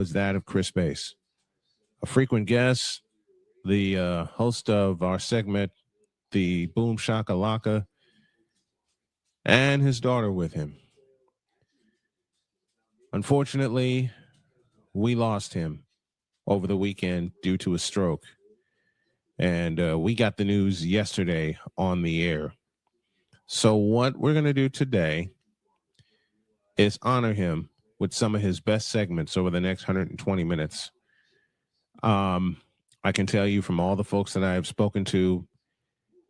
was that of Chris Bass, a frequent guest, the host of our segment, the Boom Shakalaka, and his daughter with him. Unfortunately, we lost him over the weekend due to a stroke. And we got the news yesterday on the air. So what we're going to do today is honor him with some of his best segments over the next 120 minutes. I can tell you from all the folks that I have spoken to,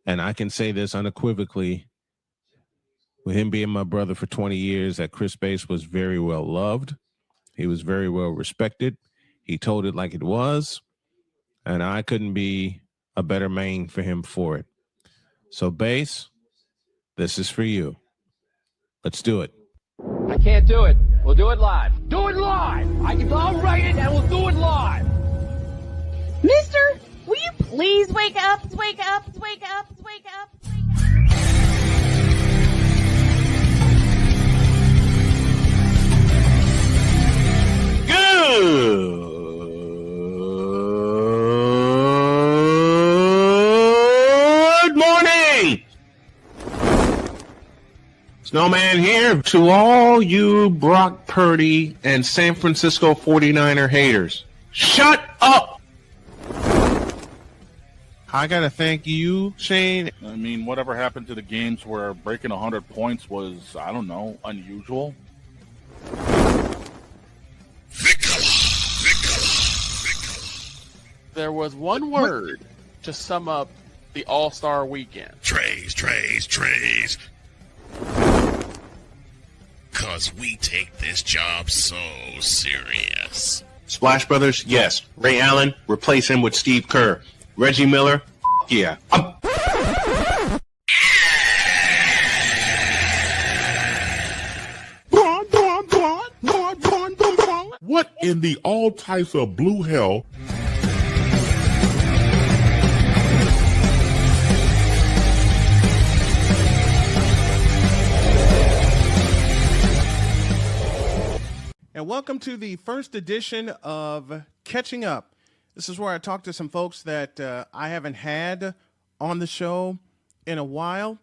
and I can say this unequivocally, with him being my brother for 20 years, that Chris Bass was very well loved. He was very well respected. He told it like it was, and I couldn't be a better man for him for it. So, Bass, this is for you. Let's do it. I can't do it. We'll do it live. Do it live! I'll write it and we'll do it live! Mister, will you please wake up, wake up, wake up, wake up, wake up? Good morning! Snowman here to all you Brock Purdy and San Francisco 49er haters. Shut up! I gotta thank you, Shane. I mean, whatever happened to the games where breaking 100 points was, I don't know, unusual? There was one word to sum up the All-Star weekend. Trays. Cause we take this job so serious. Splash Brothers, yes. Ray Allen, replace him with Steve Kerr. Reggie Miller, yeah. What in the all types of blue hell? And welcome to the first edition of Catching Up. This is where I talk to some folks that I haven't had on the show in a while.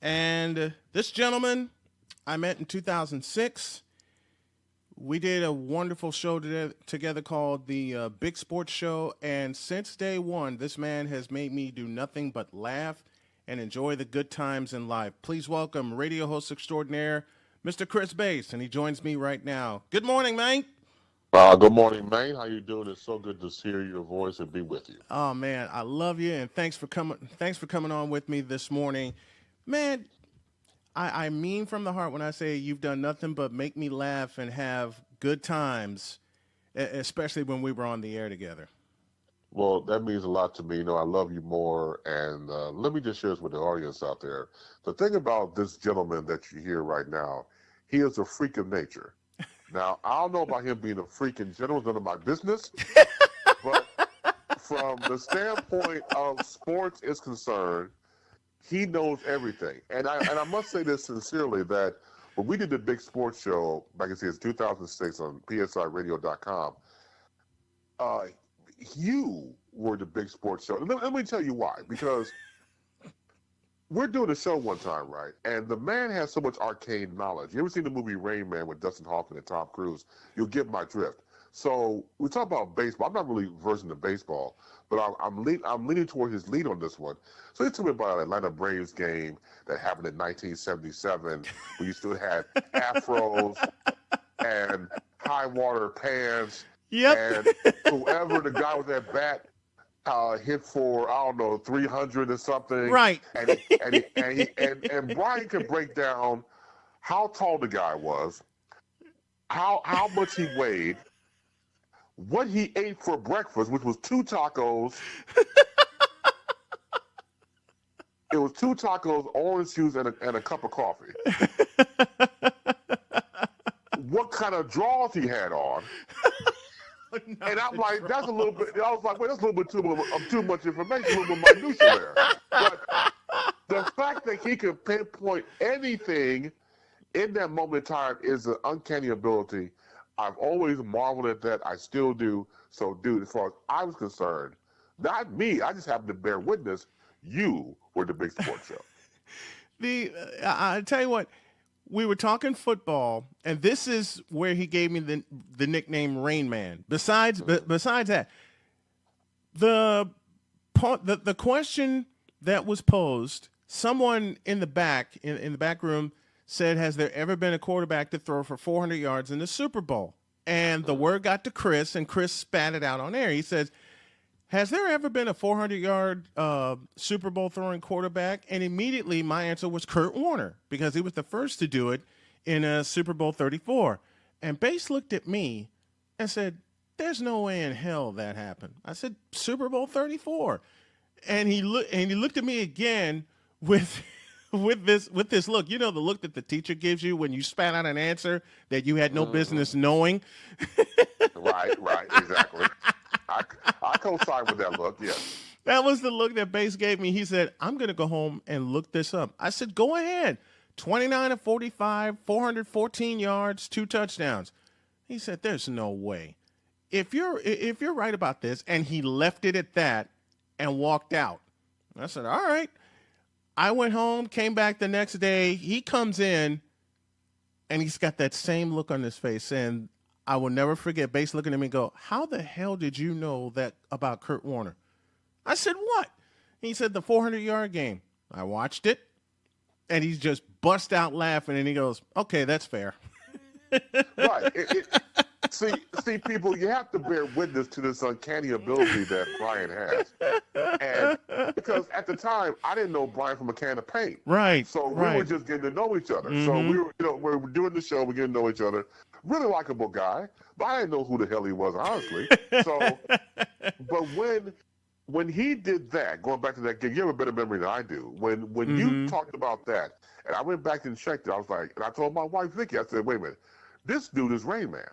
And this gentleman I met in 2006. We did a wonderful show together called the Big Sports Show. And since day one, this man has made me do nothing but laugh and enjoy the good times in life. Please welcome radio host extraordinaire, Mr. Chris Bass, and he joins me right now. Good morning, man. Good morning, man. How you doing? It's so good to hear your voice and be with you. Oh man, I love you, and thanks for coming on with me this morning, man. I mean from the heart when I say you've done nothing but make me laugh and have good times, especially when we were on the air together. Well, that means a lot to me. You know, I love you more, and let me just share this with the audience out there. The thing about this gentleman that you hear right now, he is a freak of nature. Now, I don't know about him being a freak in general, it's none of my business, but from the standpoint of sports is concerned, he knows everything. And I must say this sincerely, that when we did the Big Sports Show back in 2006 on psiradio.com, you were the Big Sports Show. Let me tell you why. Because we're doing a show one time, right? And the man has so much arcane knowledge. You ever seen the movie Rain Man with Dustin Hoffman and Tom Cruise? You'll get my drift. So we talk about baseball. I'm not really versed in baseball, but I'm leaning toward his lead on this one. So he told me about an Atlanta Braves game that happened in 1977 where you still had afros and high water pants. Yep. And whoever the guy with that bat hit for, I don't know, 300 or something. Right. And Brian could break down how tall the guy was, how much he weighed, what he ate for breakfast, which was 2 tacos. It was 2 tacos, orange juice, and a cup of coffee. What kind of drawers he had on. And I'm like, that's a little bit. I was like, wait, that's a little bit too much information, a little bit minutia there. But the fact that he can pinpoint anything in that moment in time is an uncanny ability. I've always marveled at that. I still do. So, dude, as far as I was concerned, not me. I just happened to bear witness. You were the big sports show. I tell you what, we were talking football, and this is where he gave me the nickname Rain Man. Besides that, the question that was posed, someone in the back in the back room said, "Has there ever been a quarterback to throw for 400 yards in the Super Bowl?" And the word got to Chris, and Chris spat it out on air. He says, "Has there ever been a 400-yard Super Bowl throwing quarterback?" And immediately my answer was Kurt Warner, because he was the first to do it in Super Bowl 34. And Bass looked at me and said, "There's no way in hell that happened." I said, "Super Bowl 34." And he looked at me again with this look. You know, the look that the teacher gives you when you spat out an answer that you had no business knowing. Right, exactly. I co-sign with that look, yes. That was the look that Bass gave me. He said, "I'm going to go home and look this up." I said, "Go ahead. 29 of 45, 414 yards, 2 touchdowns." He said, "There's no way. If you're right about this," and he left it at that and walked out. I said, "All right." I went home, came back the next day. He comes in, and he's got that same look on his face, and I will never forget Bass looking at me and go, "How the hell did you know that about Kurt Warner?" I said, "What?" He said, "The 400-yard game." I watched it, and he just bust out laughing, and he goes, "Okay, that's fair." Right. See, people, you have to bear witness to this uncanny ability that Brian has. And because at the time, I didn't know Brian from a can of paint. Right. So we were just getting to know each other. So we were doing the show, we're getting to know each other. Really likable guy, but I didn't know who the hell he was, honestly. So, but when he did that, going back to that gig, you have a better memory than I do. When you talked about that, and I went back and checked it, I was like, and I told my wife Vicky, I said, "Wait a minute, this dude is Rain Man."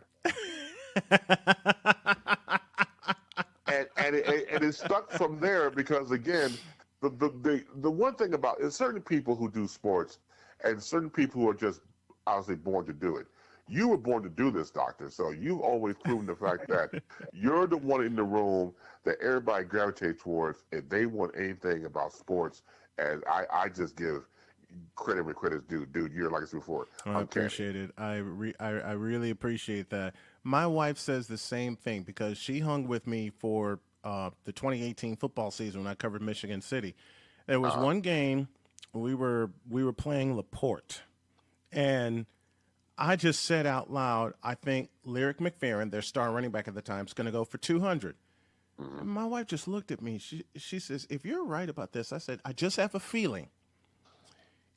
and it stuck from there because, again, the one thing about it, certain people who do sports and certain people who are just obviously born to do it. You were born to do this, Doctor, so you've always proven the fact that you're the one in the room that everybody gravitates towards if they want anything about sports. And I just give credit where credit's due. Dude, you're like I said before. I appreciate it. I really appreciate that. My wife says the same thing because she hung with me for the 2018 football season when I covered Michigan City. There was one game we were playing LaPorte, and I just said out loud, I think Lyric McFerrin, their star running back at the time, is going to go for 200. And my wife just looked at me. She says, "If you're right about this," I said, "I just have a feeling."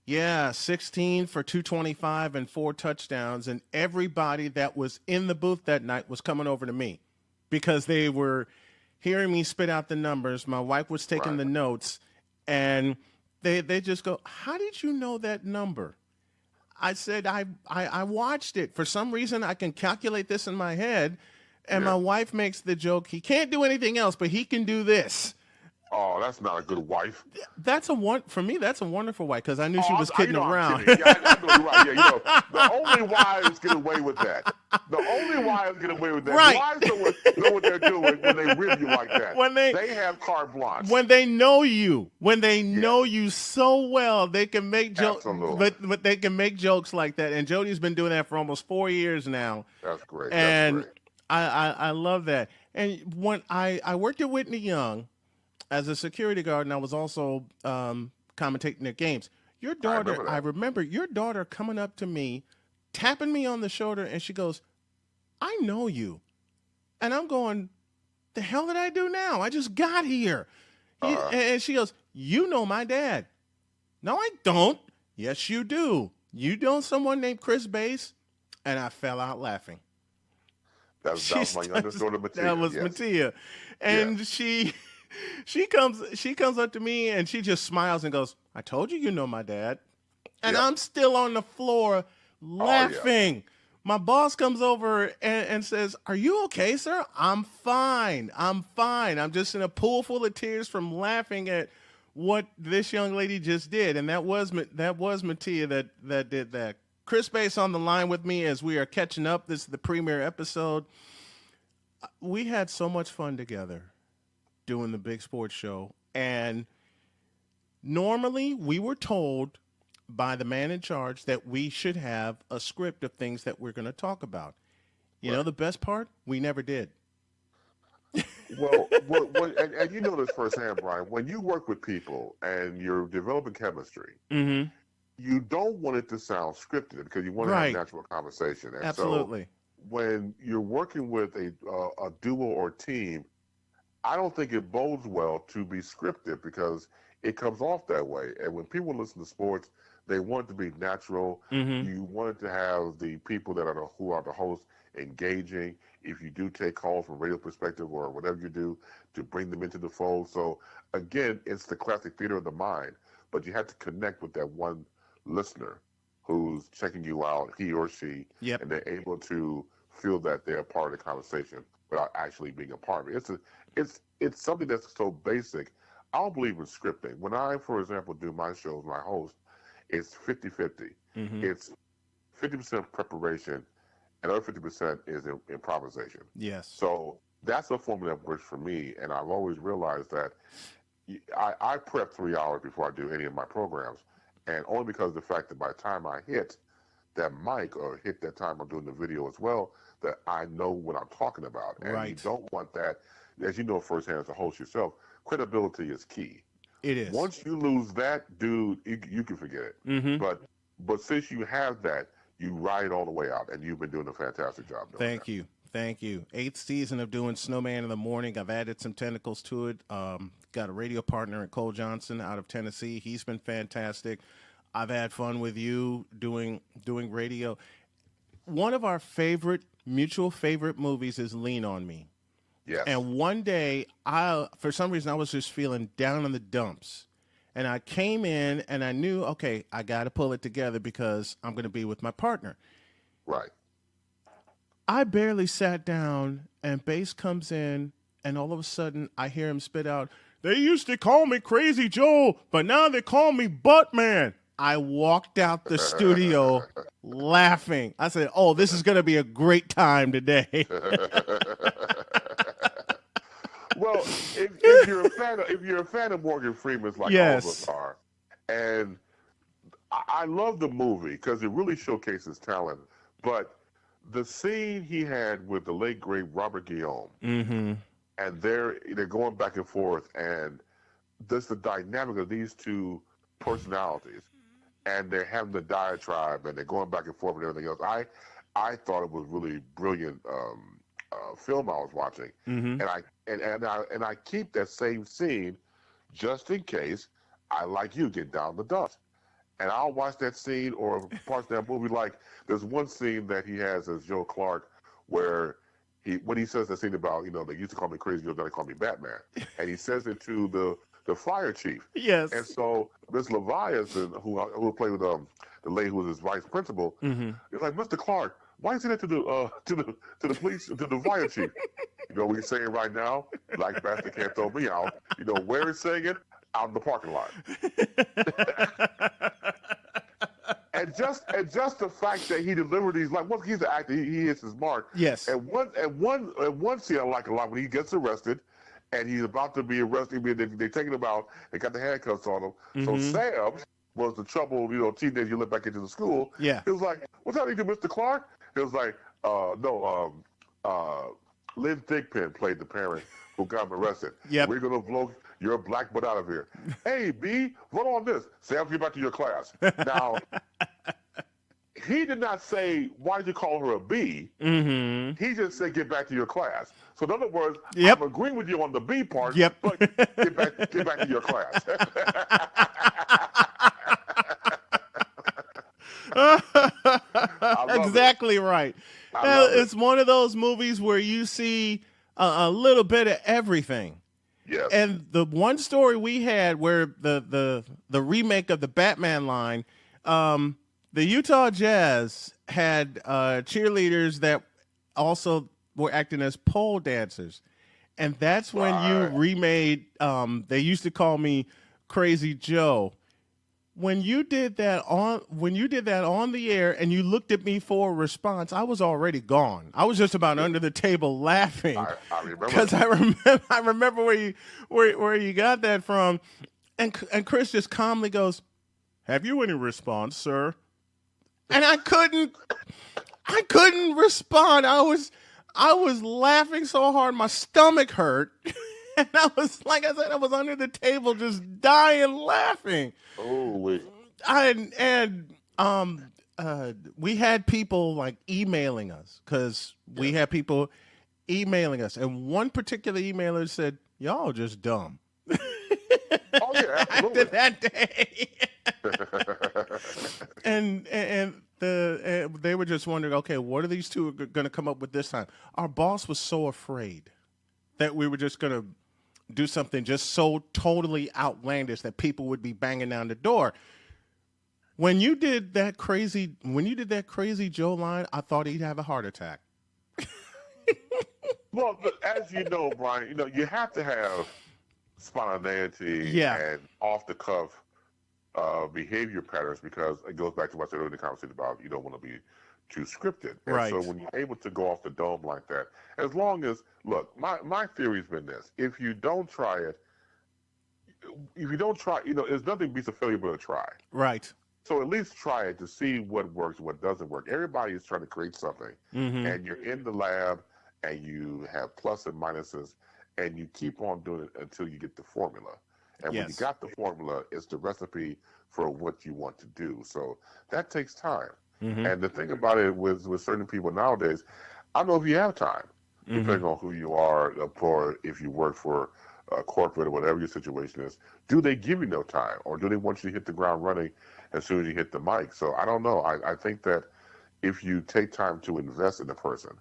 Yeah, 16 for 225 and 4 touchdowns. And everybody that was in the booth that night was coming over to me because they were hearing me spit out the numbers. My wife was taking the notes, and they just go, "How did you know that number?" I said, I watched it. For some reason, I can calculate this in my head. And my wife makes the joke, "He can't do anything else, but he can do this." Oh, that's not a good wife. For me, that's a wonderful wife because I knew she was kidding around. Yeah, I know you're right. Yeah, the only wives get away with that. The only wives get away with that. Right. Wives know what they're doing when they rib you like that. They have carte blanche. When they know you, know you so well, they can make jokes. But they can make jokes like that. And Jody's been doing that for almost 4 years now. That's great. And that's great. I love that. And when I worked at Whitney Young as a security guard, and I was also commentating their games. Your daughter, I remember your daughter coming up to me, tapping me on the shoulder, and she goes, "I know you." And I'm going, "The hell did I do now? I just got here." And she goes, "You know my dad." "No, I don't." "Yes, you do. You know someone named Chris Bass?" And I fell out laughing. That was my youngest daughter, Mattia. That was Mattia. And she comes up to me and she just smiles and goes, "I told you know my dad." And I'm still on the floor laughing. My boss comes over and says, "Are you okay, sir?" "I'm fine. I'm fine. I'm just in a pool full of tears from laughing at what this young lady just did." And that was Mattia that did that. Chris Bass on the line with me as we are catching up. This is the premiere episode. We had so much fun together doing the Big Sports Show. And normally we were told by the man in charge that we should have a script of things that we're going to talk about. You know the best part? We never did. Well, and you know this firsthand, Brian. When you work with people and you're developing chemistry, you don't want it to sound scripted because you want to have natural conversation. And Absolutely. So when you're working with a duo or team, I don't think it bodes well to be scripted because it comes off that way. And when people listen to sports, they want it to be natural. You want it to have the people that are who are the hosts engaging. If you do take calls from a radio perspective or whatever you do, to bring them into the fold. So again, it's the classic theater of the mind, but you have to connect with that one listener who's checking you out, he or she, and they're able to feel that they're a part of the conversation without actually being a part of it. It's something that's so basic. I don't believe in scripting. When I, for example, do my shows, my host, it's 50-50. It's 50% preparation, and other 50% is improvisation. Yes. So that's a formula that works for me, and I've always realized that I prep 3 hours before I do any of my programs, and only because of the fact that by the time I hit that mic or hit that time I'm doing the video as well, that I know what I'm talking about. And you don't want that, as you know firsthand as a host yourself, credibility is key. It is. Once you lose that, dude, you can forget it. But since you have that, you ride it all the way out, and you've been doing a fantastic job doing Thank you. Thank you. 8th season of doing Snowman in the morning. I've added some tentacles to it. Got a radio partner in Cole Johnson out of Tennessee. He's been fantastic. I've had fun with you doing radio. One of our mutual favorite movies is Lean on Me. Yes. And one day, for some reason, I was just feeling down in the dumps. And I came in and I knew, okay, I got to pull it together because I'm going to be with my partner. Right. I barely sat down and Bass comes in and all of a sudden I hear him spit out, "They used to call me Crazy Joe, but now they call me Buttman." I walked out the studio laughing. I said, "Oh, this is going to be a great time today." Well, if you're a fan of Morgan Freeman's like all of us are, and I love the movie because it really showcases talent, but the scene he had with the late great Robert Guillaume, and they're going back and forth, and there's the dynamic of these two personalities, and they're having the diatribe, and they're going back and forth and everything else. I thought it was really brilliant film I was watching, and I keep that same scene just in case I, like you, get down the dust. And I'll watch that scene or parts of that movie. Like there's one scene that he has as Joe Clark where when he says that scene about, they used to call me Crazy Joe, now they call me Batman. And he says it to the fire chief. Yes. And so Miss Leviathan, who played with the lady who was his vice principal, is like, "Mr. Clark, why you say that to the police, to the fire chief?" You know what he's saying right now? Black bastard can't throw me out. You know where he's saying it? Out in the parking lot. And just the fact that he delivered these, like, once he's an actor, he hits his mark. Yes. And one scene I like a lot when he gets arrested, and he's about to be arrested. They're taking him out. They got the handcuffs on him. So Sam was the troubled, teenager you let back into the school. Yeah. He was like, "What's that you do, Mr. Clark?" He was like, "No, Lynn Thigpen played the parent who got him arrested. Yep. We're gonna blow your black butt out of here. Hey, B, vote on this. Sam, get back to your class." Now, he did not say, "Why did you call her a B?" He just said, "Get back to your class." So in other words, I'm agreeing with you on the B part, but get back to your class. Exactly right. It's one of those movies where you see a little bit of everything. Yes. And the one story we had where the remake of the Batman line, the Utah Jazz had cheerleaders that also were acting as pole dancers. And that's when you remade They Used to Call Me Crazy Joe. when you did that on the air and you looked at me for a response, I was already gone. I was just about under the table laughing. I remember. Because I remember where you got that from. And Chris just calmly goes, "Have you any response, sir?" And I couldn't respond. I was laughing so hard my stomach hurt. And I was, like I said, I was under the table just dying laughing. Oh wait. We had people like emailing us because we had people emailing us, and one particular emailer said, "Y'all just dumb." Oh yeah, absolutely. After that day, and they were just wondering, okay, what are these two going to come up with this time? Our boss was so afraid that we were just going to do something just so totally outlandish that people would be banging down the door. When you did that crazy Joe line, I thought he'd have a heart attack. Well, but as you know, Brian, you have to have spontaneity and off the cuff behavior patterns, because it goes back to what I said earlier in the conversation about you don't want to be too scripted. And right. So when you're able to go off the dome like that, as long as, look, my theory's been this: if you don't try it, there's nothing beats a failure but a try. Right. So at least try it to see what works, what doesn't work. Everybody is trying to create something, and you're in the lab, and you have plus and minuses, and you keep on doing it until you get the formula. And when you got the formula, it's the recipe for what you want to do. So that takes time. And the thing about it with certain people nowadays, I don't know if you have time, depending on who you are, or if you work for a corporate or whatever your situation is. Do they give you no time, or do they want you to hit the ground running as soon as you hit the mic? So I don't know. I think that if you take time to invest in a person,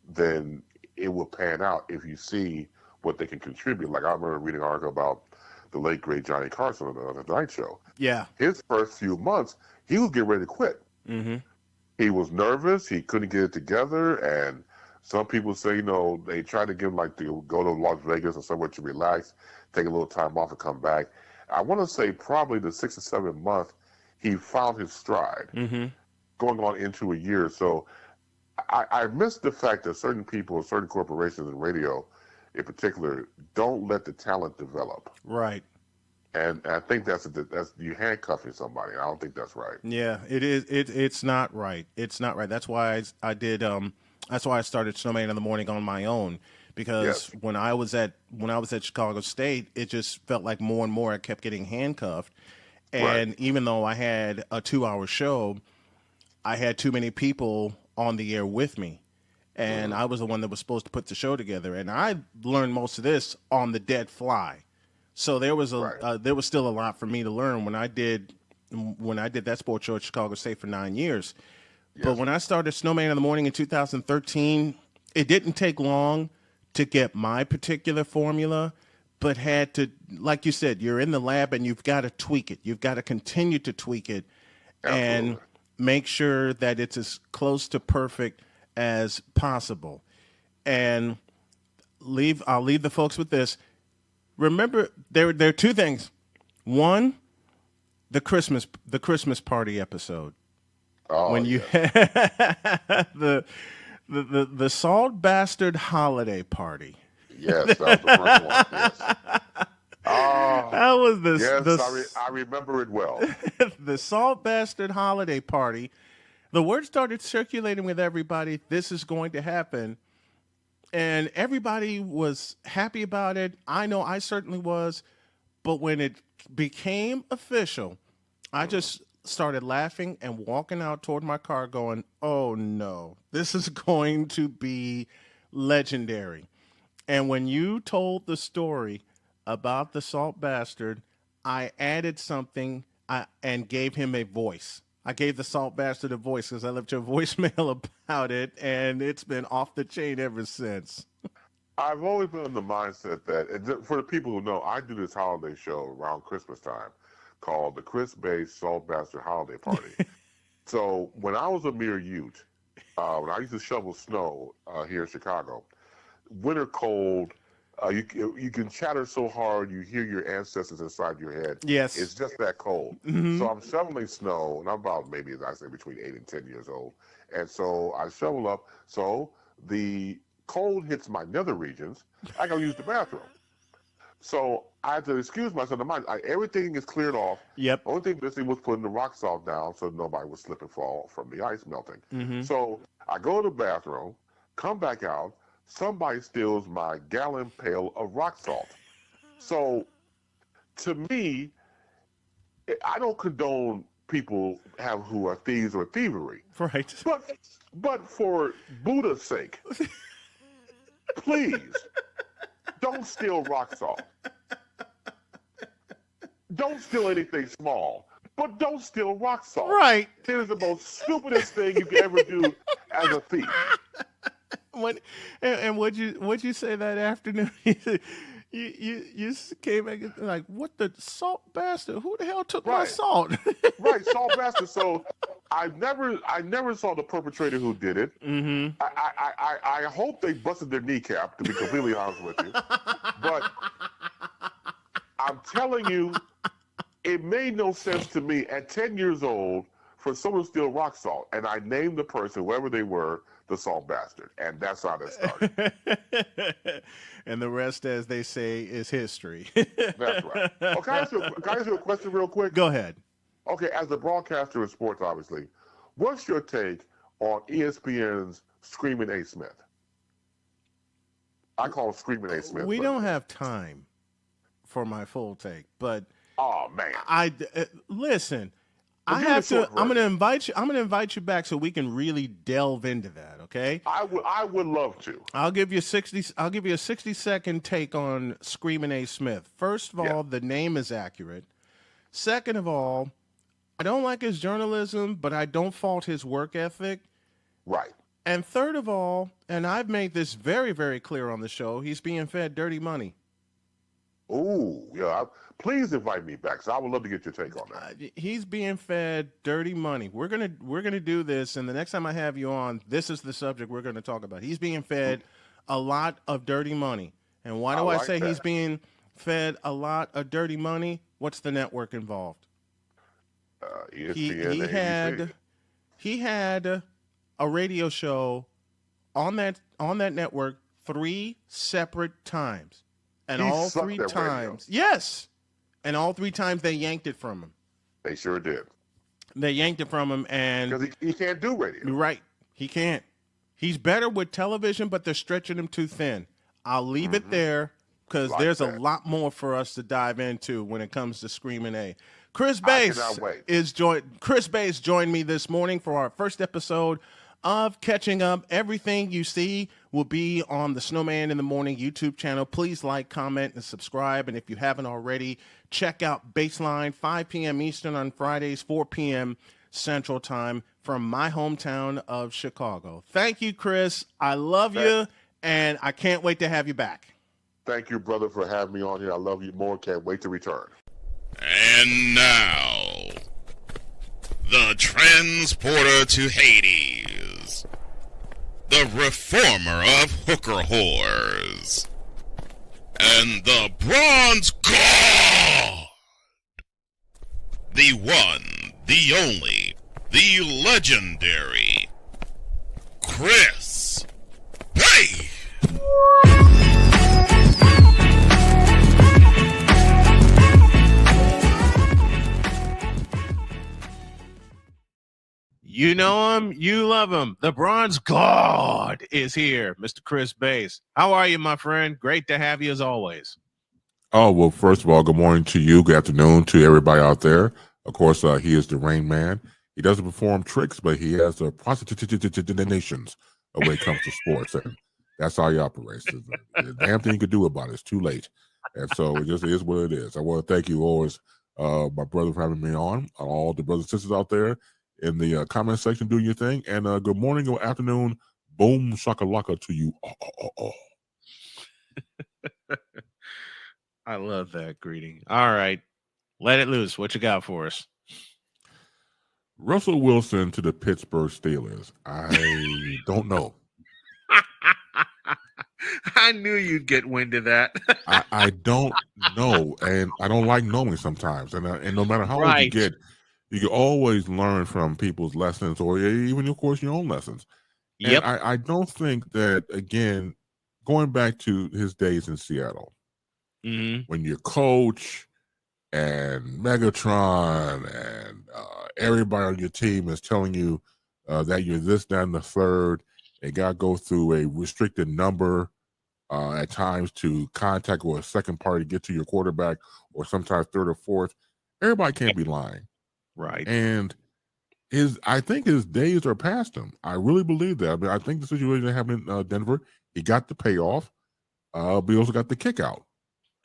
then it will pan out if you see what they can contribute. Like I remember reading an article about the late, great Johnny Carson on the Tonight Show. Yeah. His first few months, he was getting ready to quit. He was nervous. He couldn't get it together. And some people say, they tried to give him to go to Las Vegas or somewhere to relax, take a little time off and come back. I want to say probably the 6th or 7th month, he found his stride, going on into a year. So I miss the fact that certain people, certain corporations in radio in particular, don't let the talent develop. Right. And I think that's you handcuffing somebody. I don't think that's right. Yeah, it is. It's not right. It's not right. That's why I did. That's why I started Snowman in the Morning on my own, because when I was at Chicago State, it just felt like more and more I kept getting handcuffed. And even though I had a 2-hour show, I had too many people on the air with me. And I was the one that was supposed to put the show together. And I learned most of this on the dead fly. So there was there was still a lot for me to learn when I did that sports show at Chicago State for 9 years. But when I started Snowman in the Morning in 2013, it didn't take long to get my particular formula, but had to, like you said, you're in the lab and you've got to tweak it. You've got to continue to tweak it and make sure that it's as close to perfect as possible. And I'll leave the folks with this. Remember, there are two things. One, the Christmas party episode. Oh, when you had the Salt Bastard holiday party. Yes, that was the first one. Yes. That was I remember it well. The Salt Bastard holiday party. The word started circulating with everybody. This is going to happen. And everybody was happy about it. I know I certainly was. But when it became official, I just started laughing and walking out toward my car going, oh, no, this is going to be legendary. And when you told the story about the Salt Bastard, I added something and gave him a voice. I gave the Salt Bastard a voice because I left you a voicemail about it, and it's been off the chain ever since. I've always been in the mindset that, and for the people who know, I do this holiday show around Christmas time called the Chris-based Salt Bastard Holiday Party. So when I was a mere youth, when I used to shovel snow here in Chicago, winter cold, you can chatter so hard you hear your ancestors inside your head. Yes. It's just that cold. Mhm. So I'm shoveling snow, and I'm about maybe, I say, between 8 and 10 years old. And so I shovel up. So the cold hits my nether regions. I got to use the bathroom. So I had to excuse myself. Everything is cleared off. Yep. Only thing missing was putting the rock salt down so nobody would slip and fall from the ice melting. Mhm. So I go to the bathroom, come back out. Somebody steals my gallon pail of rock salt. So to me, I don't condone people who are thieves or thievery. Right. But for Buddha's sake, please don't steal rock salt. Don't steal anything small, but don't steal rock salt. Right. It is the most stupidest thing you can ever do as a thief. And what'd you say that afternoon? you came back and like, what the salt bastard? Who the hell took my Right. salt? Right, salt bastard. So I never saw the perpetrator who did it. Mm-hmm. I hope they busted their kneecap, to be completely honest with you. But I'm telling you, it made no sense to me at 10 years old for someone to steal rock salt. And I named the person, whoever they were, the salt bastard. And that's how that started. And the rest, as they say, is history. That's right. Oh, can I ask you a question real quick? Go ahead. Okay, as a broadcaster of sports, obviously, what's your take on ESPN's Screaming A. Smith? I call him Screaming A. Smith. We don't have time for my full take, but oh man, listen. Well, I give me have a to. short I'm version. going to invite you back so we can really delve into that. Okay. I would love to. I'll give you a 60-second take on Screaming A. Smith. First of all, the name is accurate. Second of all, I don't like his journalism, but I don't fault his work ethic. Right. And third of all, and I've made this very, very clear on the show, he's being fed dirty money. Ooh, yeah. Please invite me back. So I would love to get your take on that. He's being fed dirty money. We're gonna do this, and the next time I have you on, this is the subject we're gonna talk about. He's being fed a lot of dirty money. And why do I like say that. he's being fed a lot of dirty money? What's the network involved? ESPN, He had a radio show on that network 3 separate times, and He all sucked 3 at radio. times, yes, and all 3 times they yanked it from him. They sure did. They yanked it from him, and Because he can't do radio. right, he can't. He's better with television, but they're stretching him too thin. I'll leave it there because Like there's that. a lot more for us to dive into when it comes to Screaming A. Chris I Bass cannot wait. Chris Bass joined me this morning for our first episode of Catching Up. Everything you see will be on the Snowman in the Morning YouTube channel. Please like, comment, and subscribe. And if you haven't already, check out Baseline, 5 p.m. Eastern on Fridays, 4 p.m. Central Time from my hometown of Chicago. Thank you, Chris. I love you, and I can't wait to have you back. Thank you, brother, for having me on here. I love you more. Can't wait to return. And now, the transporter to Hades, the reformer of hooker whores, and the bronze god, the one, the only, the legendary Chris Bay. You know him, you love him. The Bronze God is here, Mr. Chris Bass. How are you, my friend? Great to have you as always. Oh, well, first of all, good morning to you. Good afternoon to everybody out there. Of course, he is the Rain Man. He doesn't perform tricks, but he has the prostitutions when it comes to sports. And that's how he operates. The damn thing you could do about it. It's too late. And so it just is what it is. I want to thank you always, my brother, for having me on. All the brothers and sisters out there in the comment section, doing your thing. And good morning or afternoon, boom shakalaka to you. I love that greeting. All right. Let it loose. What you got for us? Russell Wilson to the Pittsburgh Steelers. I don't know. I knew you'd get wind of that. I don't know, and I don't like knowing sometimes. And no matter how old you get, you can always learn from people's lessons, or even, of course, your own lessons. Yep. And I don't think that, again, going back to his days in Seattle, when your coach and Megatron and everybody on your team is telling you that you're this, that, and the third, they got to go through a restricted number at times to contact or a second party to get to your quarterback, or sometimes third or fourth. Everybody can't be lying. Right. And I think his days are past him. I really believe that. I mean, I think the situation that happened in Denver, he got the payoff, but he also got the kick out.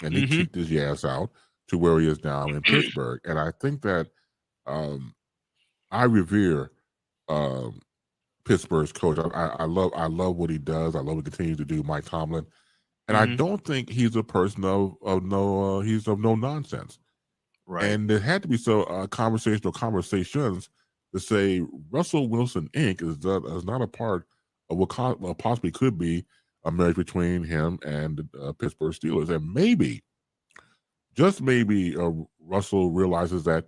And he kicked his ass out to where he is now in Pittsburgh. And I think that I revere Pittsburgh's coach. I love what he does. I love what he continues to do, Mike Tomlin. And I don't think he's a person of no nonsense. Right. And there had to be conversations to say Russell Wilson Inc. is not a part of what possibly could be a marriage between him and the Pittsburgh Steelers. And maybe, just maybe, Russell realizes that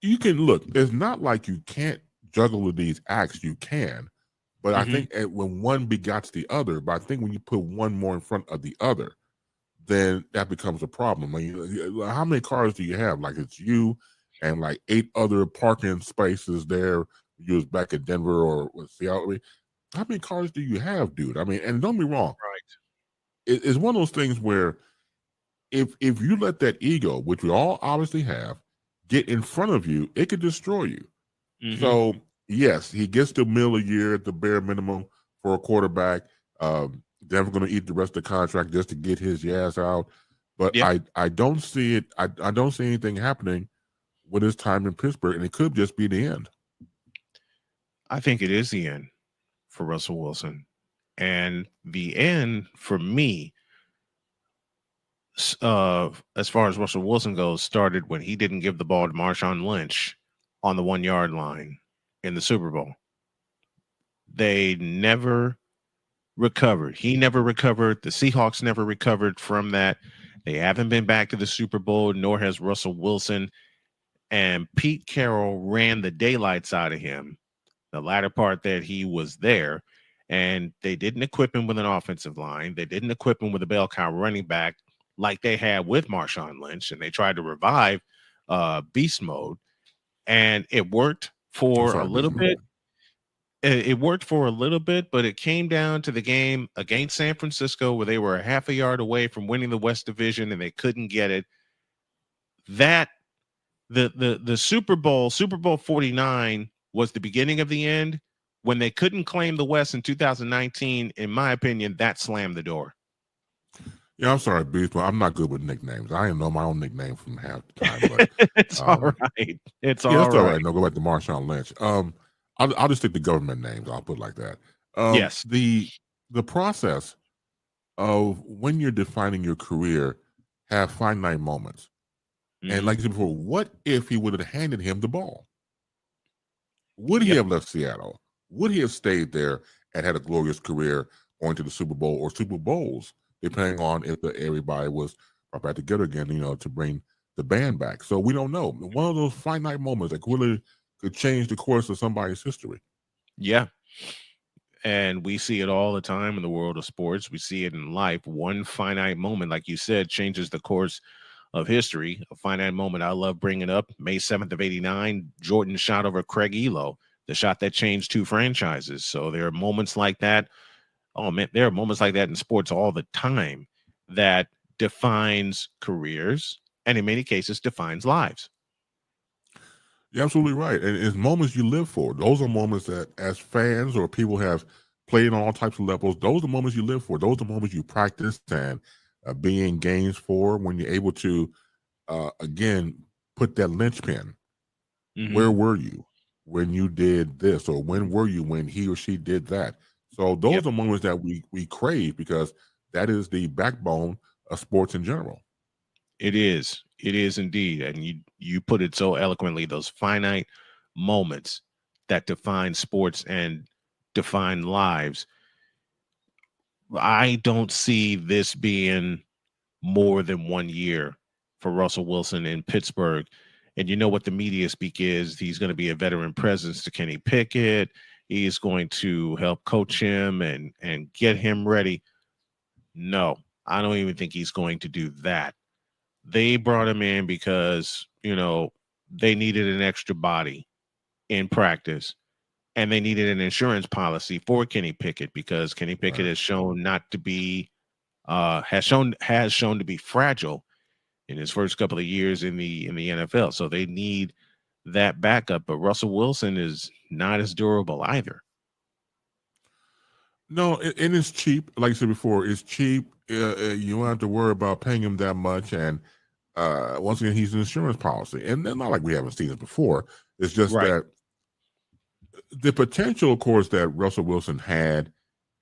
you can look. It's not like you can't juggle these acts. You can, but I think when one begots the other, but I think when you put one more in front of the other, then that becomes a problem. I mean, how many cars do you have? Like, it's you and like 8 other parking spaces there. You was back in Denver or Seattle. I mean, how many cars do you have, dude? I mean, and don't be wrong. Right. It's one of those things where if you let that ego, which we all obviously have, get in front of you, it could destroy you. So, yes, he gets the $1 million a year at the bare minimum for a quarterback. Denver's going to eat the rest of the contract just to get his ass out. But I don't see it. I don't see anything happening with his time in Pittsburgh, and it could just be the end. I think it is the end for Russell Wilson. And the end for me, as far as Russell Wilson goes, started when he didn't give the ball to Marshawn Lynch on the 1-yard line in the Super Bowl. They never recovered. He never recovered. The Seahawks never recovered from that. They haven't been back to the Super Bowl, nor has Russell Wilson. And Pete Carroll ran the daylights out of him the latter part that he was there. And they didn't equip him with an offensive line. They didn't equip him with a bell cow running back like they had with Marshawn Lynch. And they tried to revive beast mode. And it worked for a little bit. It worked for a little bit, but it came down to the game against San Francisco where they were a half a yard away from winning the West Division and they couldn't get it. That the Super Bowl 49 was the beginning of the end. When they couldn't claim the West in 2019, in my opinion, that slammed the door. Yeah, I'm sorry, Beast, but I'm not good with nicknames. I didn't know my own nickname from half the time. But, it's all right. It's all all right. right. No, go back to Marshawn Lynch. I'll just stick to government names. I'll put it like that. Yes. The process of when you're defining your career have finite moments. And like you said before, what if he would have handed him the ball? Would he have left Seattle? Would he have stayed there and had a glorious career going to the Super Bowl or Super Bowls, depending on if everybody was back together again, to bring the band back? So we don't know. One of those finite moments that really could change the course of somebody's history. Yeah. And we see it all the time in the world of sports. We see it in life. One finite moment, like you said, changes the course of history. A finite moment I love bringing up, May 7th of 89, Jordan shot over Craig Elo, the shot that changed 2 franchises. So there are moments like that. Oh, man, there are moments like that in sports all the time that defines careers and in many cases defines lives. You're absolutely right. And it's moments you live for. Those are moments that as fans or people have played on all types of levels, those are moments you live for. Those are moments you practice and be in games for when you're able to, again, put that linchpin. Where were you when you did this? Or when were you when he or she did that? So those are moments that we crave because that is the backbone of sports in general. It is. It is indeed. And you put it so eloquently, those finite moments that define sports and define lives. I don't see this being more than 1 year for Russell Wilson in Pittsburgh. And you know what the media speak is. He's going to be a veteran presence to Kenny Pickett. He's going to help coach him and get him ready. No, I don't even think he's going to do that. They brought him in because, they needed an extra body in practice, and they needed an insurance policy for Kenny Pickett because Kenny Pickett has shown not to be has shown to be fragile in his first couple of years in the NFL. So they need that backup, but Russell Wilson is not as durable either. No, and it's cheap. Like I said before, it's cheap. You don't have to worry about paying him that much. And once again, he's an insurance policy. And then not like we haven't seen it before. It's just that the potential, of course, that Russell Wilson had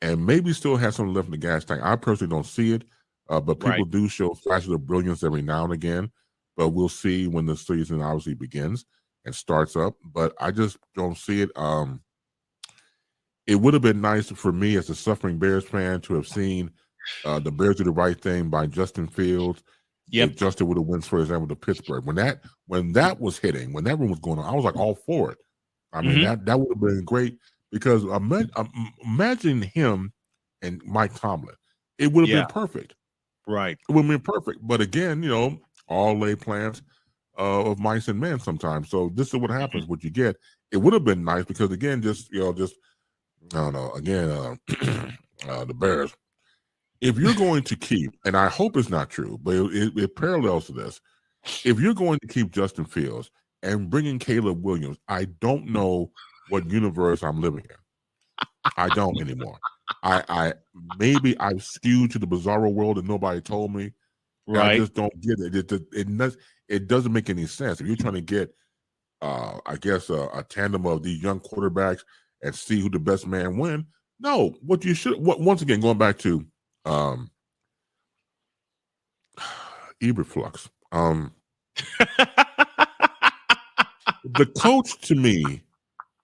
and maybe still has some left in the gas tank. I personally don't see it, but people do show flashes of brilliance every now and again. But we'll see when the season obviously begins and starts up. But I just don't see it. It would have been nice for me as a suffering Bears fan to have seen the Bears do the right thing by Justin Fields. If Justin would have went, for example, to Pittsburgh. When that was hitting, when that room was going on, I was like all for it. I mean, that would have been great because imagine him and Mike Tomlin. It would have been perfect. Right. It would have been perfect. But again, all lay plans of mice and men sometimes. So this is what happens, what you get. It would have been nice because, again, I don't know. Again, the Bears. If you're going to keep, and I hope it's not true, but it parallels to this. If you're going to keep Justin Fields and bringing Caleb Williams, I don't know what universe I'm living in. I don't anymore. I maybe I've skewed to the bizarro world and nobody told me. Right. I just don't get it. It doesn't make any sense. If you're trying to get, I guess, a tandem of these young quarterbacks and see who the best man win. No, what you should once again going back to Eberflux. The coach to me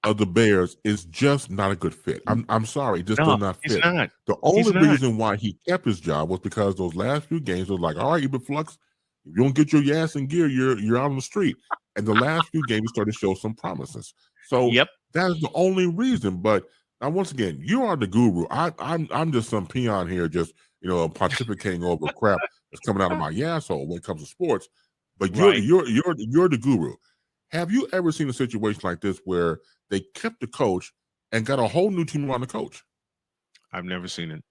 of the Bears is just not a good fit. I'm sorry, it just does not fit. Not. The only reason why he kept his job was because those last few games was like, all right, Eberflux, if you don't get your ass in gear, you're out on the street. And the last few games started to show some promises. So that is the only reason. But now, once again, you are the guru. I'm just some peon here, just pontificating over crap that's coming out of my asshole when it comes to sports. But you're the guru. Have you ever seen a situation like this where they kept the coach and got a whole new team around the coach? I've never seen it.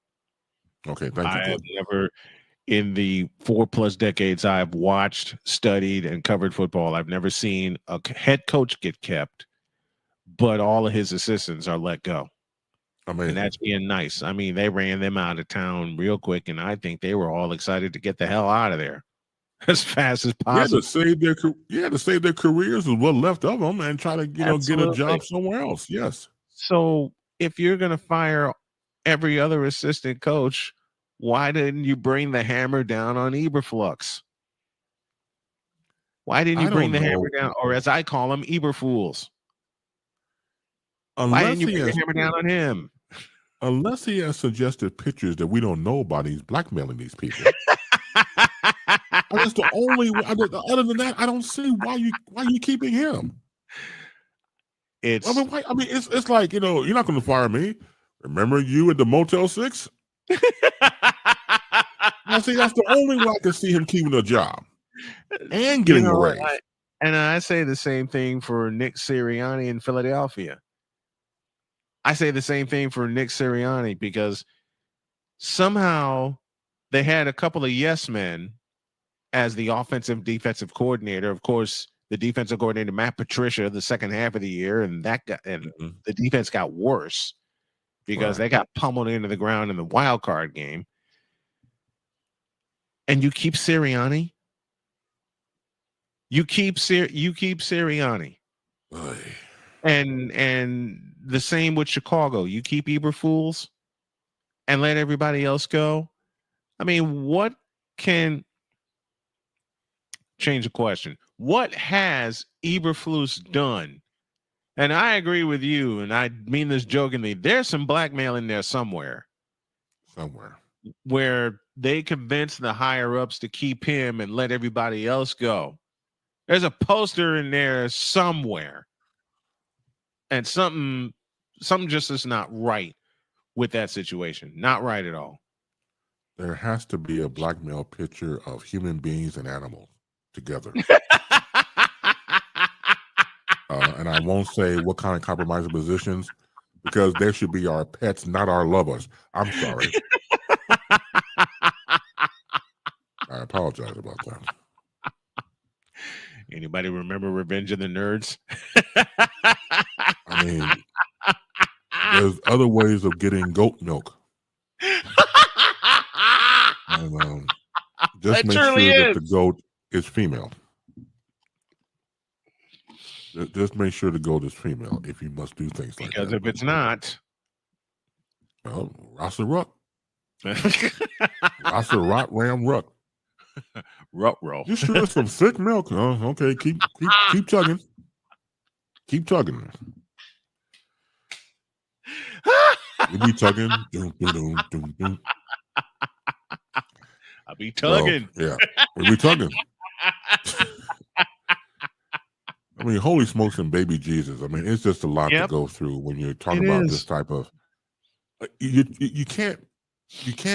Okay, thank you. I have never, in the 4+ decades I've watched, studied, and covered football, I've never seen a head coach get kept, but all of his assistants are let go. And that's being nice. I mean, they ran them out of town real quick, and I think they were all excited to get the hell out of there as fast as possible. To save their careers is what left of them and try to get a job somewhere else. Yes. So if you're going to fire every other assistant coach, why didn't you bring the hammer down on Eberflux? Why didn't you bring the hammer down, or as I call them, Eberfools? Why didn't you bring the hammer down on him? Unless he has suggested pictures that we don't know about, he's blackmailing these people. That's the only. Other than that, I don't see why you keeping him. It's like you're not going to fire me. Remember you at the Motel 6? I see that's the only way I can see him keeping a job and getting a raise. I say the same thing for Nick Sirianni in Philadelphia. I say the same thing for Nick Sirianni because somehow they had a couple of yes men as the offensive defensive coordinator. Of course, the defensive coordinator, Matt Patricia, the second half of the year, and the defense got worse because they got pummeled into the ground in the wild card game. And you keep Sirianni. You keep Sirianni. And the same with Chicago. You keep Eberfools and let everybody else go. I mean, what can change the question? What has Eberflus done? And I agree with you, and I mean this jokingly. There's some blackmail in there somewhere. somewhere where they convinced the higher ups to keep him and let everybody else go. There's a poster in there somewhere, and something just is not right with that situation. Not right at all. There has to be a blackmail picture of human beings and animals together. And I won't say what kind of compromising positions, because they should be our pets, not our lovers. I'm sorry. I apologize about that. Anybody remember Revenge of the Nerds? I mean, there's other ways of getting goat milk. And, just make sure that the goat is female. Just make sure the goat is female if you must do things like that. Because if it's not, well, Rasa Ruck. Rasa Rot Ram Ruck. Rut roll. You sure it's some thick milk? Oh, okay, keep chugging. Keep chugging. You be tugging. Doom, doom, doom, doom, doom. I'll be tugging. So, yeah, we be tugging. I mean, holy smokes and baby Jesus. I mean, it's just a lot to go through when you're talking about this type of. You can't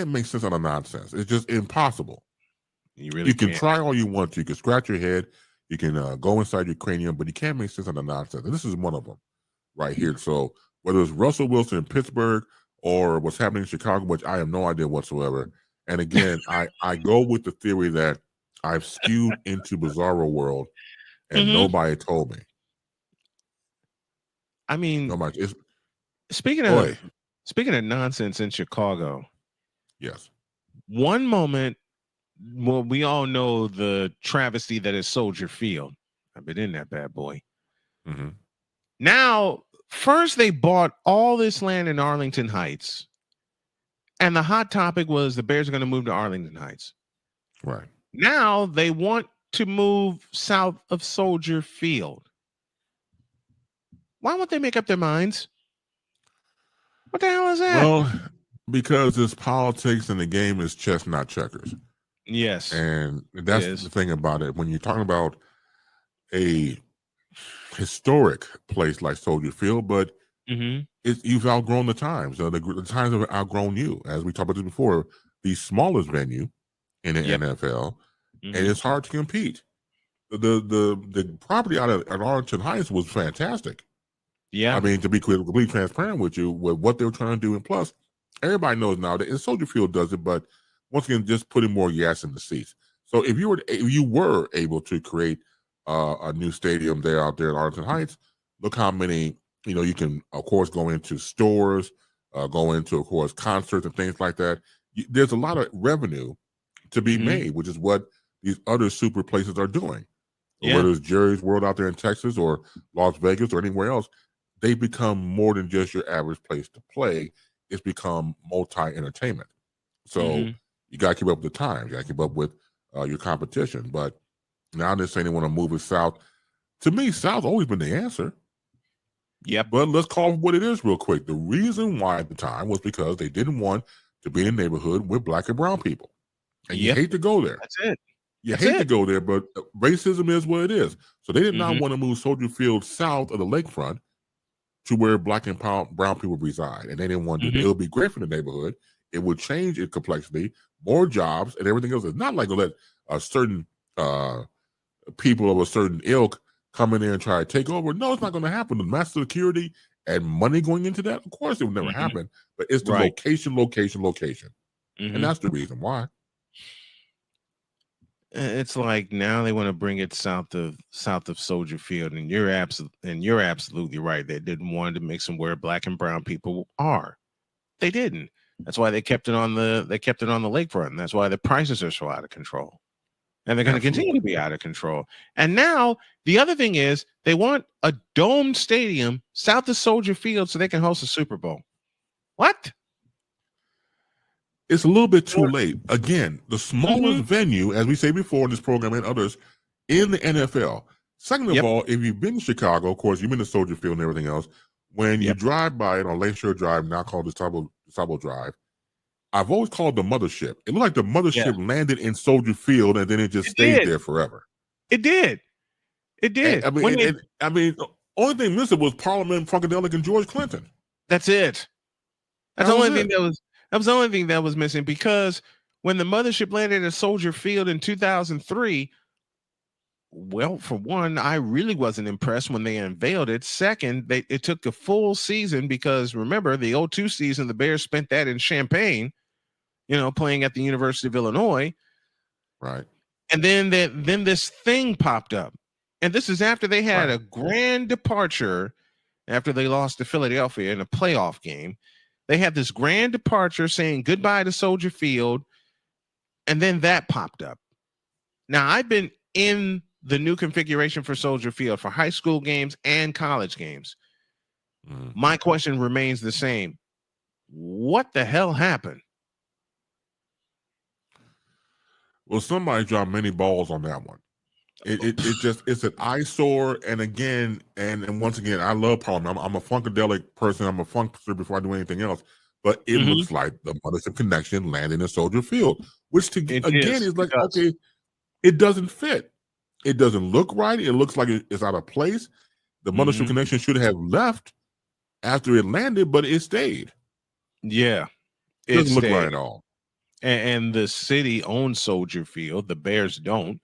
make sense out of nonsense. It's just impossible. You can try all you want to. You can scratch your head. You can go inside your cranium, but you can't make sense out of nonsense. And this is one of them right here. So whether it's Russell Wilson in Pittsburgh or what's happening in Chicago, which I have no idea whatsoever. And again, I go with the theory that I've skewed into Bizarro World and nobody told me. I mean, nobody. Speaking of nonsense in Chicago, yes. One moment, well, we all know the travesty that is Soldier Field. I've been in that bad boy. Mm-hmm. Now, first they bought all this land in Arlington Heights, and the hot topic was the Bears are going to move to Arlington Heights. Right. Now they want to move south of Soldier Field. Why won't they make up their minds? What the hell is that? Well, because it's politics and the game is chess, not checkers. Yes. And that's the thing about it. When you're talking about a historic place like Soldier Field, but you've outgrown the times. The times have outgrown you. As we talked about this before, the smallest venue in the NFL, and it's hard to compete. The property out at Arlington Heights was fantastic. Yeah. I mean, to be completely transparent with you, with what they were trying to do, and plus, everybody knows now that Soldier Field does it, but once again, just putting more gas in the seats. So if you were able to create a new stadium out there in Arlington Heights, look how many, you can, of course, go into stores, go into, of course, concerts and things like that. There's a lot of revenue to be made, which is what these other super places are doing. Yeah. Whether it's Jerry's World out there in Texas or Las Vegas or anywhere else, they become more than just your average place to play. It's become multi-entertainment. So you got to keep up with the times. You got to keep up with your competition. But now they're saying they want to move it south. To me, South's always been the answer. Yep. But let's call it what it is real quick. The reason why at the time was because they didn't want to be in a neighborhood with black and brown people. And you hate to go there. That's it. You hate to go there, but racism is what it is. So they did not want to move Soldier Field south of the lakefront to where black and brown people reside. And they didn't want to do it. It would be great for the neighborhood. It would change its complexity, more jobs, and everything else. It's not like let a certain people of a certain ilk come in there and try to take over. No, it's not going to happen. The mass security and money going into that, of course, it would never happen. But it's the location. And that's the reason why. It's like now they want to bring it south of Soldier Field, and you're absolutely right. They didn't want to mix them where black and brown people are. They didn't. That's why they kept it on the lakefront. And that's why the prices are so out of control. And they're going to continue to be out of control. And now the other thing is they want a domed stadium south of Soldier Field so they can host a Super Bowl. What? It's a little bit too late. Again, the smallest venue, as we say before in this program and others, in the NFL. Second of all, if you've been to Chicago, of course, you've been to Soldier Field and everything else. When you drive by it on Lakeshore Drive, now called the Sabo Drive, I've always called it the mothership. It looked like the mothership landed in Soldier Field and then it just stayed there forever. It did. It did. I mean, the only thing missing was Parliament, Funkadelic, and George Clinton. That's it. That's the only thing that was the only thing that was missing, because when the mothership landed at Soldier Field in 2003, well, for one, I really wasn't impressed when they unveiled it. Second, it took the full season, because remember the 2002 season, the Bears spent that in Champaign, playing at the University of Illinois. Right. And then this thing popped up. And this is after they had a grand departure, after they lost to Philadelphia in a playoff game. They had this grand departure saying goodbye to Soldier Field. And then that popped up. Now, I've been in the new configuration for Soldier Field for high school games and college games. My question remains the same. What the hell happened? Well, somebody dropped many balls on that one. It's an eyesore. And once again, I love Parliament. I'm a funkadelic person. I'm a funkster before I do anything else. But it looks like the Mothership Connection landed in Soldier Field, which is like, okay, it doesn't fit. It doesn't look right. It looks like it's out of place. The Mothership Connection should have left after it landed, but it stayed. Yeah. It doesn't look right at all. And the city owns Soldier Field. The Bears don't.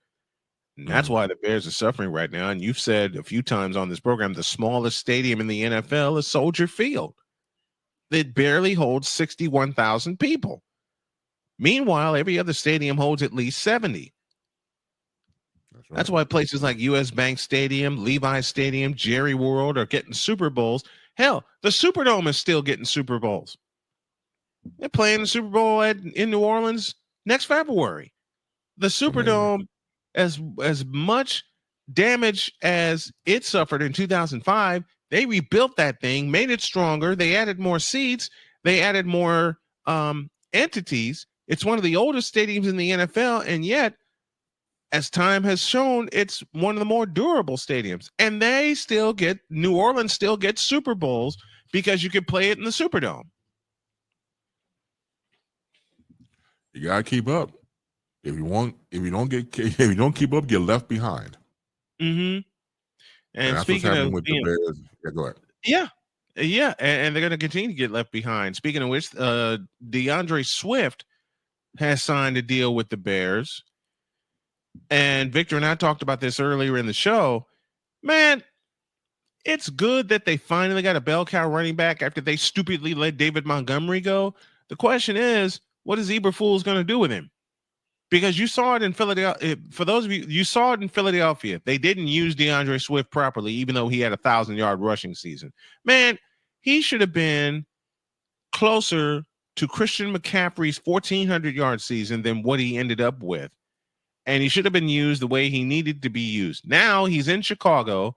And that's why the Bears are suffering right now. And you've said a few times on this program, the smallest stadium in the NFL is Soldier Field. It barely holds 61,000 people. Meanwhile, every other stadium holds at least 70. That's why places like US Bank Stadium, Levi's Stadium, Jerry World are getting Super Bowls. Hell, the Superdome is still getting Super Bowls. They're playing the Super Bowl in New Orleans next February. The Superdome, as much damage as it suffered in 2005, they rebuilt that thing, made it stronger. They added more seats. They added more entities. It's one of the oldest stadiums in the NFL, and yet, as time has shown, it's one of the more durable stadiums. And New Orleans still gets Super Bowls because you can play it in the Superdome. You gotta keep up. If you don't keep up, get left behind. And that's speaking what's happening of with the Bears, go ahead. Yeah, and they're going to continue to get left behind. Speaking of which, DeAndre Swift has signed a deal with the Bears, and Victor and I talked about this earlier in the show. Man, it's good that they finally got a bell cow running back after they stupidly let David Montgomery go. The question is, what is Eberflus going to do with him? Because you saw it in Philadelphia. For those of you saw it in Philadelphia. They didn't use DeAndre Swift properly, even though he had a 1,000-yard rushing season. Man, he should have been closer to Christian McCaffrey's 1,400-yard season than what he ended up with. And he should have been used the way he needed to be used. Now he's in Chicago.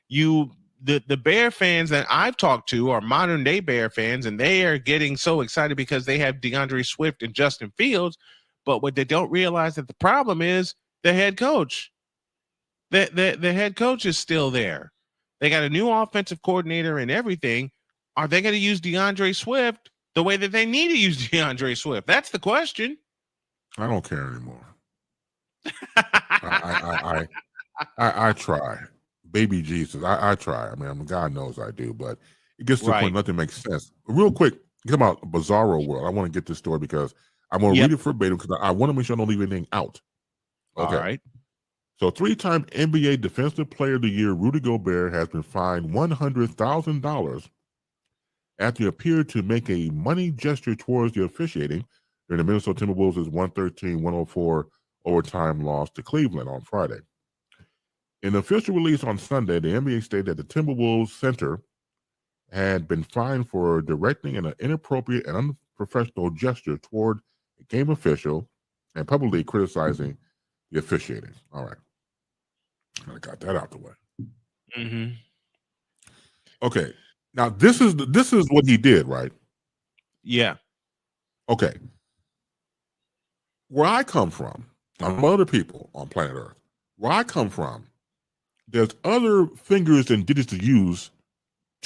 The Bear fans that I've talked to are modern day Bear fans, and they are getting so excited because they have DeAndre Swift and Justin Fields. But what they don't realize that the problem is the head coach. The head coach is still there. They got a new offensive coordinator and everything. Are they going to use DeAndre Swift the way that they need to use DeAndre Swift? That's the question. I don't care anymore. I try. Baby Jesus. I try. I mean, God knows I do, but it gets to the point nothing makes sense. Real quick, talk about Bizarro World. I want to get this story because I'm going to read it verbatim because I want to make sure I don't leave anything out. Okay. All right. So 3-time NBA Defensive Player of the Year Rudy Gobert has been fined $100,000 after he appeared to make a money gesture towards the officiating during the Minnesota Timberwolves' 113-104 overtime loss to Cleveland on Friday. In an official release on Sunday, the NBA stated that the Timberwolves center had been fined for directing an inappropriate and unprofessional gesture toward a game official and publicly criticizing the officiating. All right. I got that out the way. Okay. Now this is what he did, right? Yeah. Okay. Where I come from, I'm other people on planet Earth. Where I come from, there's other fingers and digits to use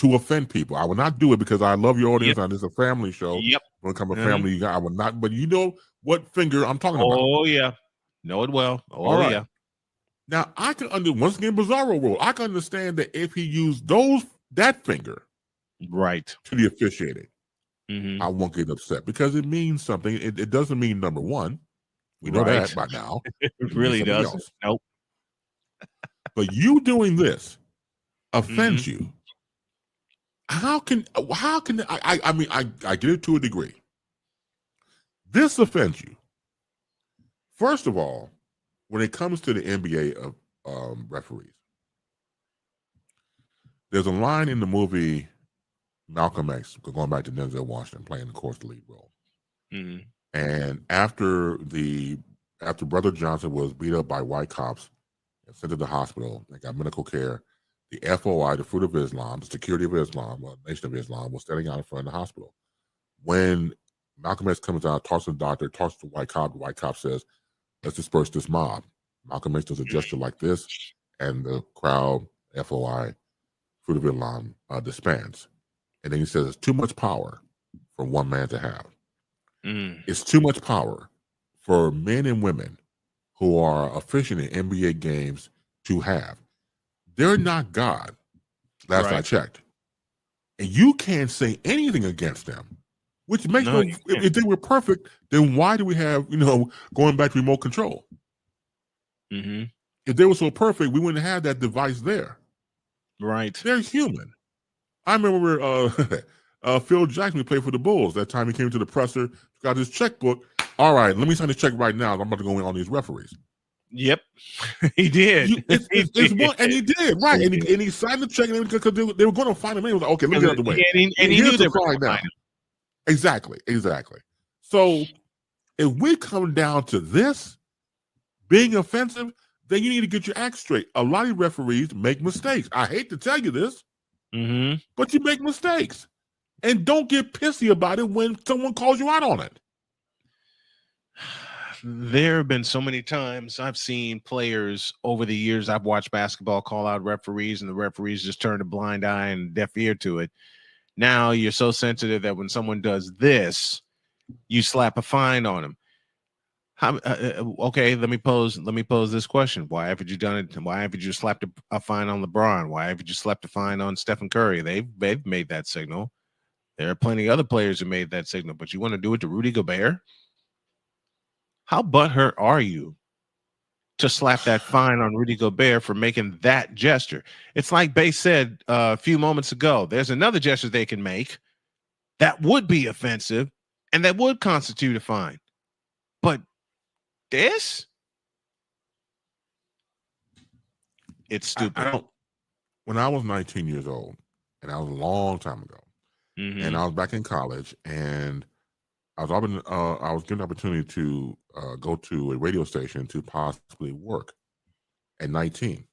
to offend people. I will not do it because I love your audience. Yep. And it's a family show. Yep. When it comes to family, I will not. But you know what finger I'm talking about. Oh, yeah. Know it well. Oh, All right. yeah. Now, I can once again, Bizarro world, I can understand that if he used that finger right to the officiating, mm-hmm. I won't get upset because it means something. It doesn't mean number one. We know that by now. It really doesn't. Else. Nope. But you doing this offends you. How can I mean I get it to a degree. This offends you. First of all, when it comes to the NBA of referees, there's a line in the movie Malcolm X, going back to Denzel Washington playing, of course, the lead role. Mm-hmm. And after Brother Johnson was beat up by white cops and sent to the hospital and got medical care, the FOI, the Fruit of Islam, the Security of Islam, Nation of Islam, was standing out in front of the hospital. When Malcolm X comes out, talks to the doctor, talks to the white cop says, let's disperse this mob. Malcolm X does a gesture like this, and the crowd, FOI, Fruit of Islam, disbands. And then he says, it's too much power for one man to have. It's too much power for men and women who are officiating in NBA games to have. They're not God, last I checked. And you can't say anything against them, which makes if they were perfect, then why do we have, going back to remote control? Mm-hmm. If they were so perfect, we wouldn't have that device there. Right. They're human. I remember Phil Jackson, who played for the Bulls. That time he came to the presser, got his checkbook. All right, let me sign this check right now. I'm about to go in on these referees. Yep, he did. It's one, and he did, right? And he signed the check because they were going to find him. He was like, okay, let me get out of the way. And he knew they were going to find him. Exactly. So if we come down to this being offensive, then you need to get your act straight. A lot of referees make mistakes. I hate to tell you this, but you make mistakes. And don't get pissy about it when someone calls you out on it. There have been so many times I've seen players over the years I've watched basketball call out referees, and the referees just turn a blind eye and deaf ear to it. Now you're so sensitive that when someone does this, you slap a fine on them. Okay, let me pose this question: why haven't you done it? Why haven't you slapped a fine on LeBron? Why haven't you slapped a fine on Stephen Curry? They've made that signal. There are plenty of other players who made that signal, but you want to do it to Rudy Gobert? How butthurt are you to slap that fine on Rudy Gobert for making that gesture? It's like Bay said a few moments ago. There's another gesture they can make that would be offensive and that would constitute a fine. But this? It's stupid. When I was 19 years old, and that was a long time ago, and I was back in college, and I was given the opportunity to go to a radio station to possibly work at 19,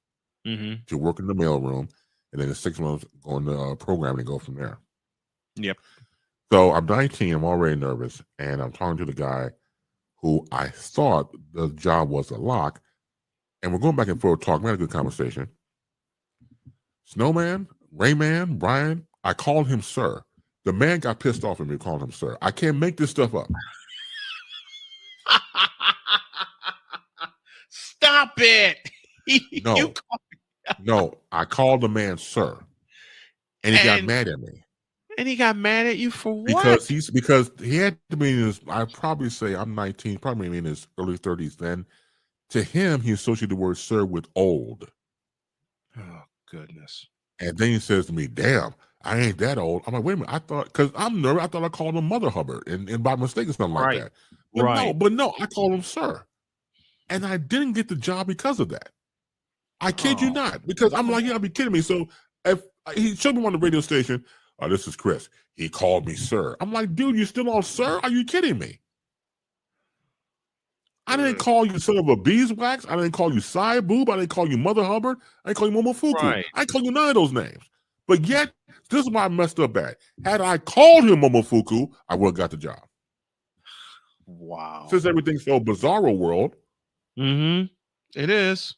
to work in the mailroom, and then in 6 months go into programming and go from there. Yep. So I'm 19, I'm already nervous, and I'm talking to the guy who I thought the job was a lock, and we're going back and forth talking. We had a good conversation. Snowman, Rayman, Brian, I called him sir. The man got pissed off at me calling him sir. I can't make this stuff up. Stop it. No, I called the man sir. And he got mad at me. And he got mad at you for what? Because he had to be in his, I'd probably say I'm 19, probably in his early 30s then. To him, he associated the word sir with old. Oh, goodness. And then he says to me, damn, I ain't that old. I'm like, wait a minute. I thought, because I'm nervous, I thought I called him Mother Hubbard and by mistake or something like that. But no, I called him sir. And I didn't get the job because of that. I kid you not. Because I'm like, you gotta be kidding me. So if he showed me on the radio station, this is Chris. He called me sir. I'm like, dude, you still on sir? Are you kidding me? I didn't call you son of a beeswax. I didn't call you Cy Boob. I didn't call you Mother Hubbard. I didn't call you Momofuku. Right. I didn't call you none of those names. But yet, this is why I messed up bad. Had I called him Momofuku, I would have got the job. Wow. Since everything's so bizarro world. It is.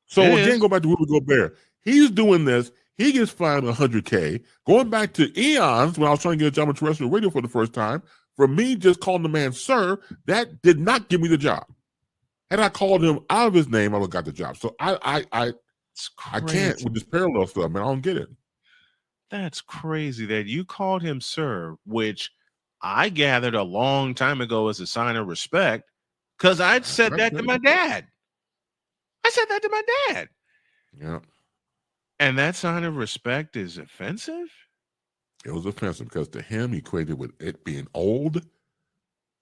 So again, go back to Rudy Gobert. He's doing this. He gets fined $100K. Going back to eons when I was trying to get a job on terrestrial radio for the first time, for me just calling the man sir, that did not give me the job. Had I called him out of his name, I would have got the job. So I can't with this parallel stuff, man. I don't get it. That's crazy that you called him sir, which I gathered a long time ago as a sign of respect, because I'd said that to my dad. I said that to my dad. Yeah. And that sign of respect is offensive? It was offensive because to him, he equated with it being old,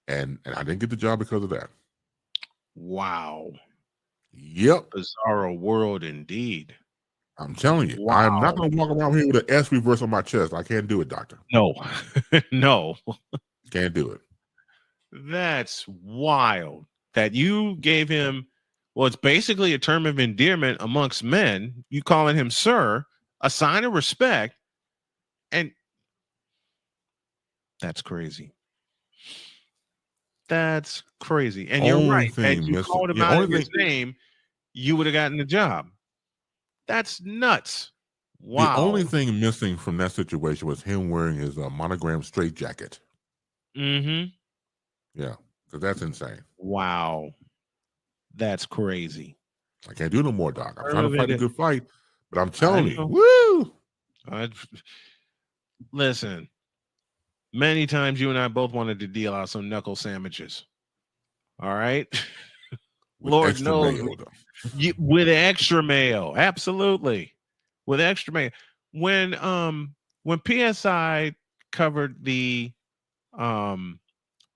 and I didn't get the job because of that. Wow. Yep. Bizarro world indeed. I'm telling you, Wow. I'm not going to walk around here with an S reverse on my chest. I can't do it, doctor. No. No. Can't do it. That's wild that you gave him, well, it's basically a term of endearment amongst men. You calling him sir, a sign of respect, and that's crazy. That's crazy. And you're right. Had you called him out of his name, you would have gotten the job. That's nuts. Wow. The only thing missing from that situation was him wearing his monogram straitjacket. Mm-hmm. Yeah, because that's insane. Wow. That's crazy. I can't do no more, Doc. I'm trying to fight a good fight, but I'm telling you, woo! Listen, many times you and I both wanted to deal out some knuckle sandwiches. All right? Lord knows. With extra mayo. Absolutely. With extra mayo. When PSI covered the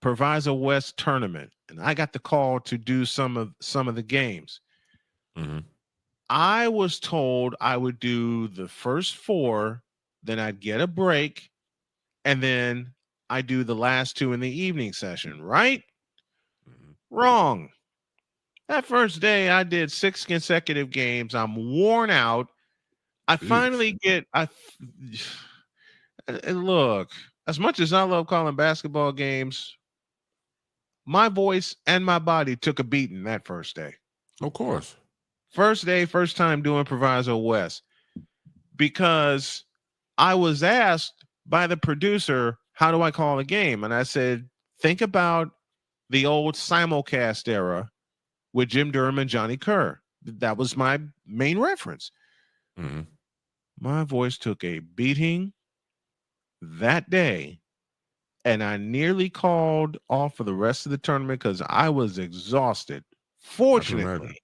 Proviso West tournament, and I got the call to do some of the games. Mm-hmm. I was told I would do the first 4, then I'd get a break, and then I do the last 2 in the evening session, right? Mm-hmm. Wrong. That first day I did 6 consecutive games. I'm worn out. I finally get and look, as much as I love calling basketball games, my voice and my body took a beating that first day. Of course. First day, first time doing Proviso West, because I was asked by the producer, how do I call a game? And I said, think about the old simulcast era with Jim Durham and Johnny Kerr. That was my main reference. Mm-hmm. My voice took a beating that day, and I nearly called off for the rest of the tournament because I was exhausted. Fortunately,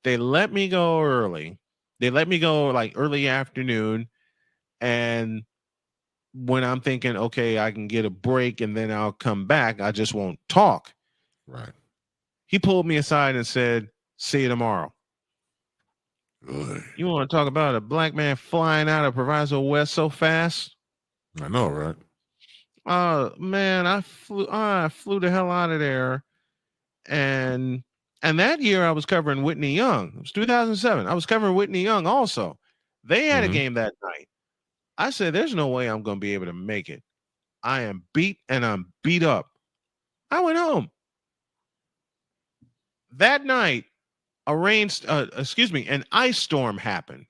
they let me go early. They let me go like early afternoon. And when I'm thinking, okay, I can get a break and then I'll come back, I just won't talk. Right. He pulled me aside and said, see you tomorrow. Good. You want to talk about a black man flying out of Proviso West so fast? I know, right? Man, I flew the hell out of there. And that year I was covering Whitney Young. It was 2007. I was covering Whitney Young also. They had a game that night. I said, there's no way I'm going to be able to make it. I am beat and I'm beat up. I went home. That night, an ice storm happened.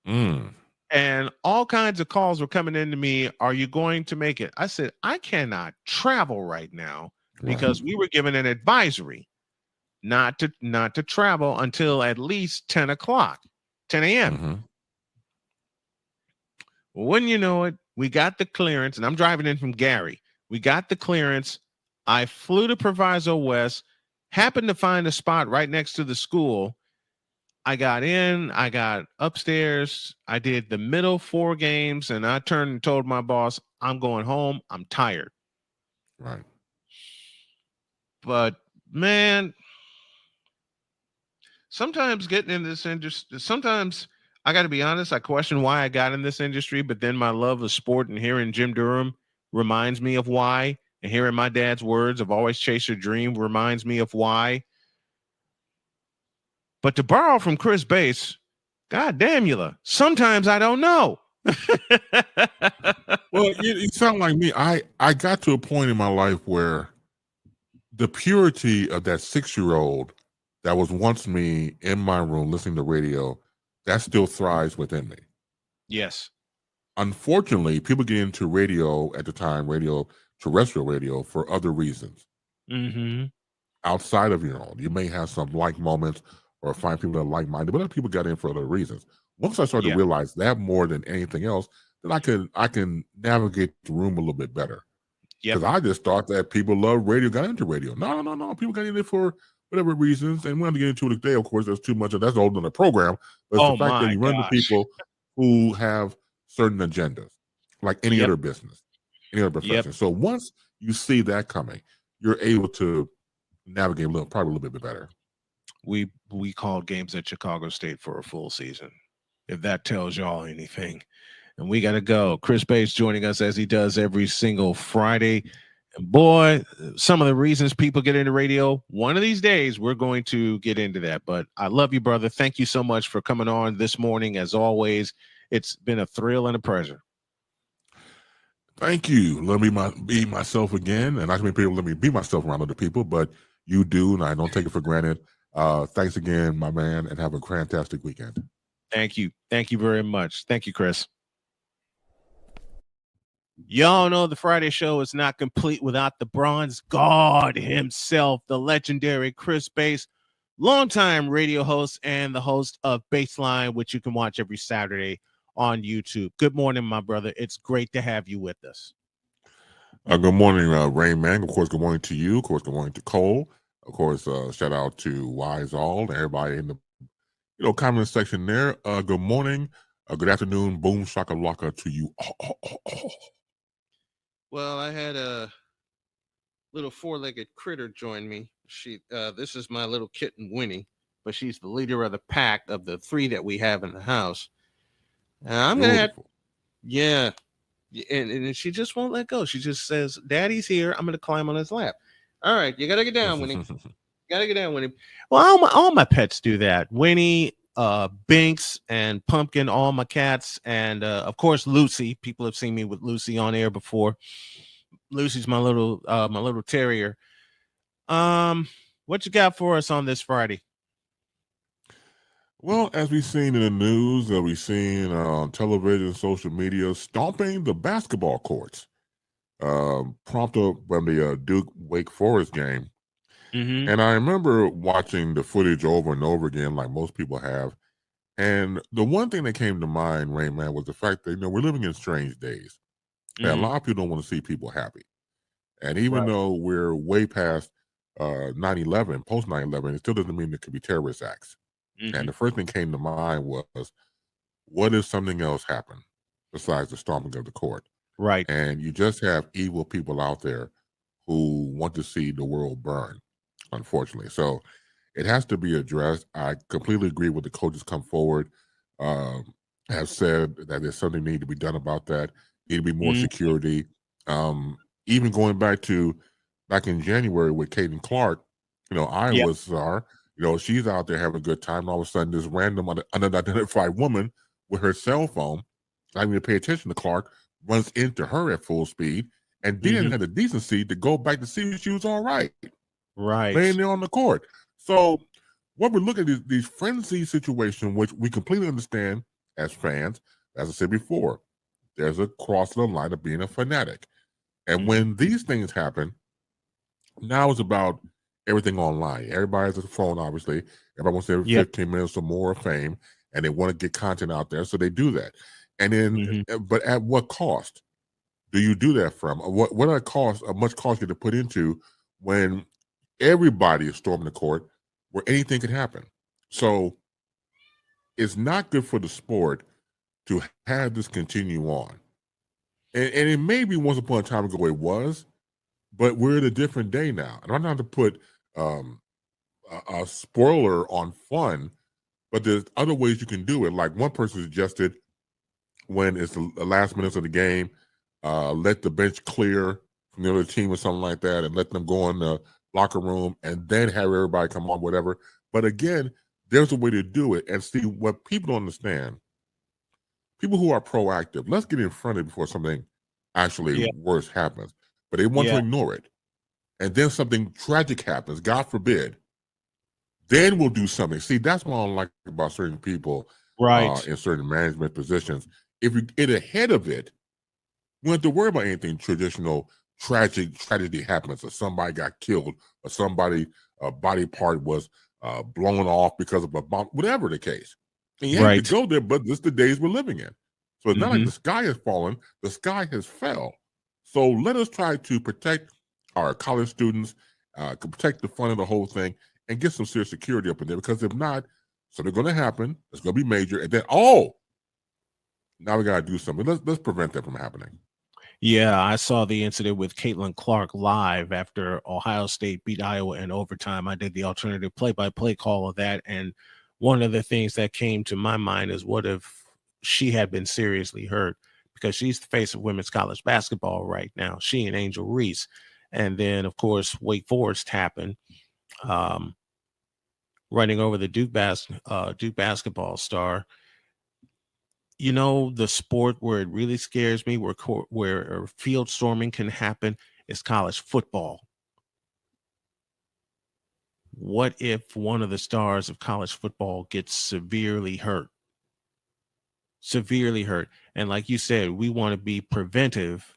And all kinds of calls were coming into me. Are you going to make it? I said, I cannot travel right now because we were given an advisory not to travel until at least 10 a.m. Mm-hmm. Well, wouldn't you know it, we got the clearance, and I'm driving in from Gary. We got the clearance. I flew to Proviso West, happened to find a spot right next to the school. I got in, I got upstairs. I did the middle 4 games, and I turned and told my boss, I'm going home. I'm tired. Right. But, man, sometimes getting in this industry, sometimes I got to be honest, I question why I got in this industry, but then my love of sport and hearing Jim Durham reminds me of why, and hearing my dad's words of always chase your dream reminds me of why. But to borrow from Chris Bates, God damn you, sometimes I don't know. Well, you sound like me. I got to a point in my life where the purity of that 6-year-old that was once me in my room listening to radio, that still thrives within me. Yes. Unfortunately, people get into radio at the time, terrestrial radio, for other reasons Mm-hmm. outside of your own. You may have some like moments or find people that are like-minded, but other people got in for other reasons. Once I started to realize that more than anything else, then I can navigate the room a little bit better. Because I just thought that people love radio, got into radio. No. People got in it for whatever reasons, and we're going to get into it today. Of course, there's too much, and that's older than the program. But it's the fact that you run into people who have certain agendas, like any other business, any other profession. So once you see that coming, you're able to navigate probably a little bit better. We called games at Chicago State for a full season, if that tells y'all anything. And we got to go. Chris Bates joining us as he does every single Friday. And boy, some of the reasons people get into radio, one of these days we're going to get into that. But I love you, brother. Thank you so much for coming on this morning. As always, it's been a thrill and a pleasure. Thank you. Let me be myself again. And I can people let me be myself around other people, but you do, and I don't take it for granted. Thanks again, my man, and have a fantastic weekend. Thank you. Thank you very much. Thank you, Chris. Y'all know the Friday show is not complete without the bronze god himself, the legendary Chris Bates, longtime radio host and the host of Baseline, which you can watch every Saturday on YouTube. Good morning, my brother. It's great to have you with us. Good morning, Rain Man. Of course, good morning to you. Of course, good morning to Cole. Of course, shout out to Wise All and everybody in the comment section there. Good morning, good afternoon, boom shakalaka to you. Well, I had a little four-legged critter join me. This is my little kitten Winnie, but she's the leader of the pack of the three that we have in the house. I'm gonna have, and she just won't let go. She just says, "Daddy's here. I'm gonna climb on his lap." All right, you gotta get down, Winnie. Gotta get down, Winnie. Well, all my pets do that. Winnie, Binks, and Pumpkin, all my cats, and of course Lucy. People have seen me with Lucy on air before. Lucy's my little terrier. What you got for us on this Friday? Well, as we've seen in the news, we've seen on television, social media, stomping the basketball courts, prompted from the Duke Wake Forest game. Mm-hmm. And I remember watching the footage over and over again, like most people have. And the one thing that came to mind, Rain Man, was the fact that we're living in strange days. Mm-hmm. And a lot of people don't want to see people happy. And even though we're way past 9/11, post 9/11, it still doesn't mean there could be terrorist acts. Mm-hmm. And the first thing came to mind was, what if something else happened besides the storming of the court? Right. And you just have evil people out there who want to see the world burn, unfortunately. So it has to be addressed. I completely agree with the coaches come forward, have said that there's something need to be done about that. Need to be more security. Even going back in January with Caden Clark, Iowa's czar, she's out there having a good time. All of a sudden, this random unidentified woman with her cell phone, not even to pay attention to Clark, runs into her at full speed and didn't have the decency to go back to see if she was all right. Right. Laying there on the court. So what we're looking at these frenzy situations, which we completely understand as fans, as I said before, there's a crossing the line of being a fanatic. And when these things happen, now it's about everything online. Everybody has a phone, obviously. Everybody wants every 15 minutes or more of fame, and they want to get content out there, so they do that. And then, but at what cost do you do that from? What are costs? Much cost you to put into when everybody is storming the court, where anything can happen? So it's not good for the sport to have this continue on. And it may be once upon a time ago it was, but we're at a different day now. And I'm not to put a spoiler on fun, but there's other ways you can do it. Like one person suggested, when it's the last minutes of the game, let the bench clear from the other team or something like that, and let them go in the locker room and then have everybody come on, whatever. But again, there's a way to do it. And see, what people don't understand, people who are proactive, let's get in front of it before something actually worse happens. But they want to ignore it. And then something tragic happens, God forbid. Then we'll do something. See, that's what I don't like about certain people in certain management positions. if you get ahead of it, we don't have to worry about anything traditional, tragedy happens, or somebody got killed, or somebody body part was blown off because of a bomb, whatever the case. And you have to go there, but this is the days we're living in. So it's not like the sky has fallen, the sky has fell. So let us try to protect our college students, protect the fun of the whole thing, and get some serious security up in there, because if not, something's going to happen, it's going to be major, and then, now we got to do something. Let's prevent that from happening. Yeah, I saw the incident with Caitlin Clark live after Ohio State beat Iowa in overtime. I did the alternative play-by-play call of that, and one of the things that came to my mind is, what if she had been seriously hurt? Because she's the face of women's college basketball right now, she and Angel Reese. And then, of course, Wake Forest happened, running over the Duke basketball star. You know, the sport where it really scares me, where field storming can happen, is college football. What if one of the stars of college football gets severely hurt? Severely hurt. And like you said, we want to be preventive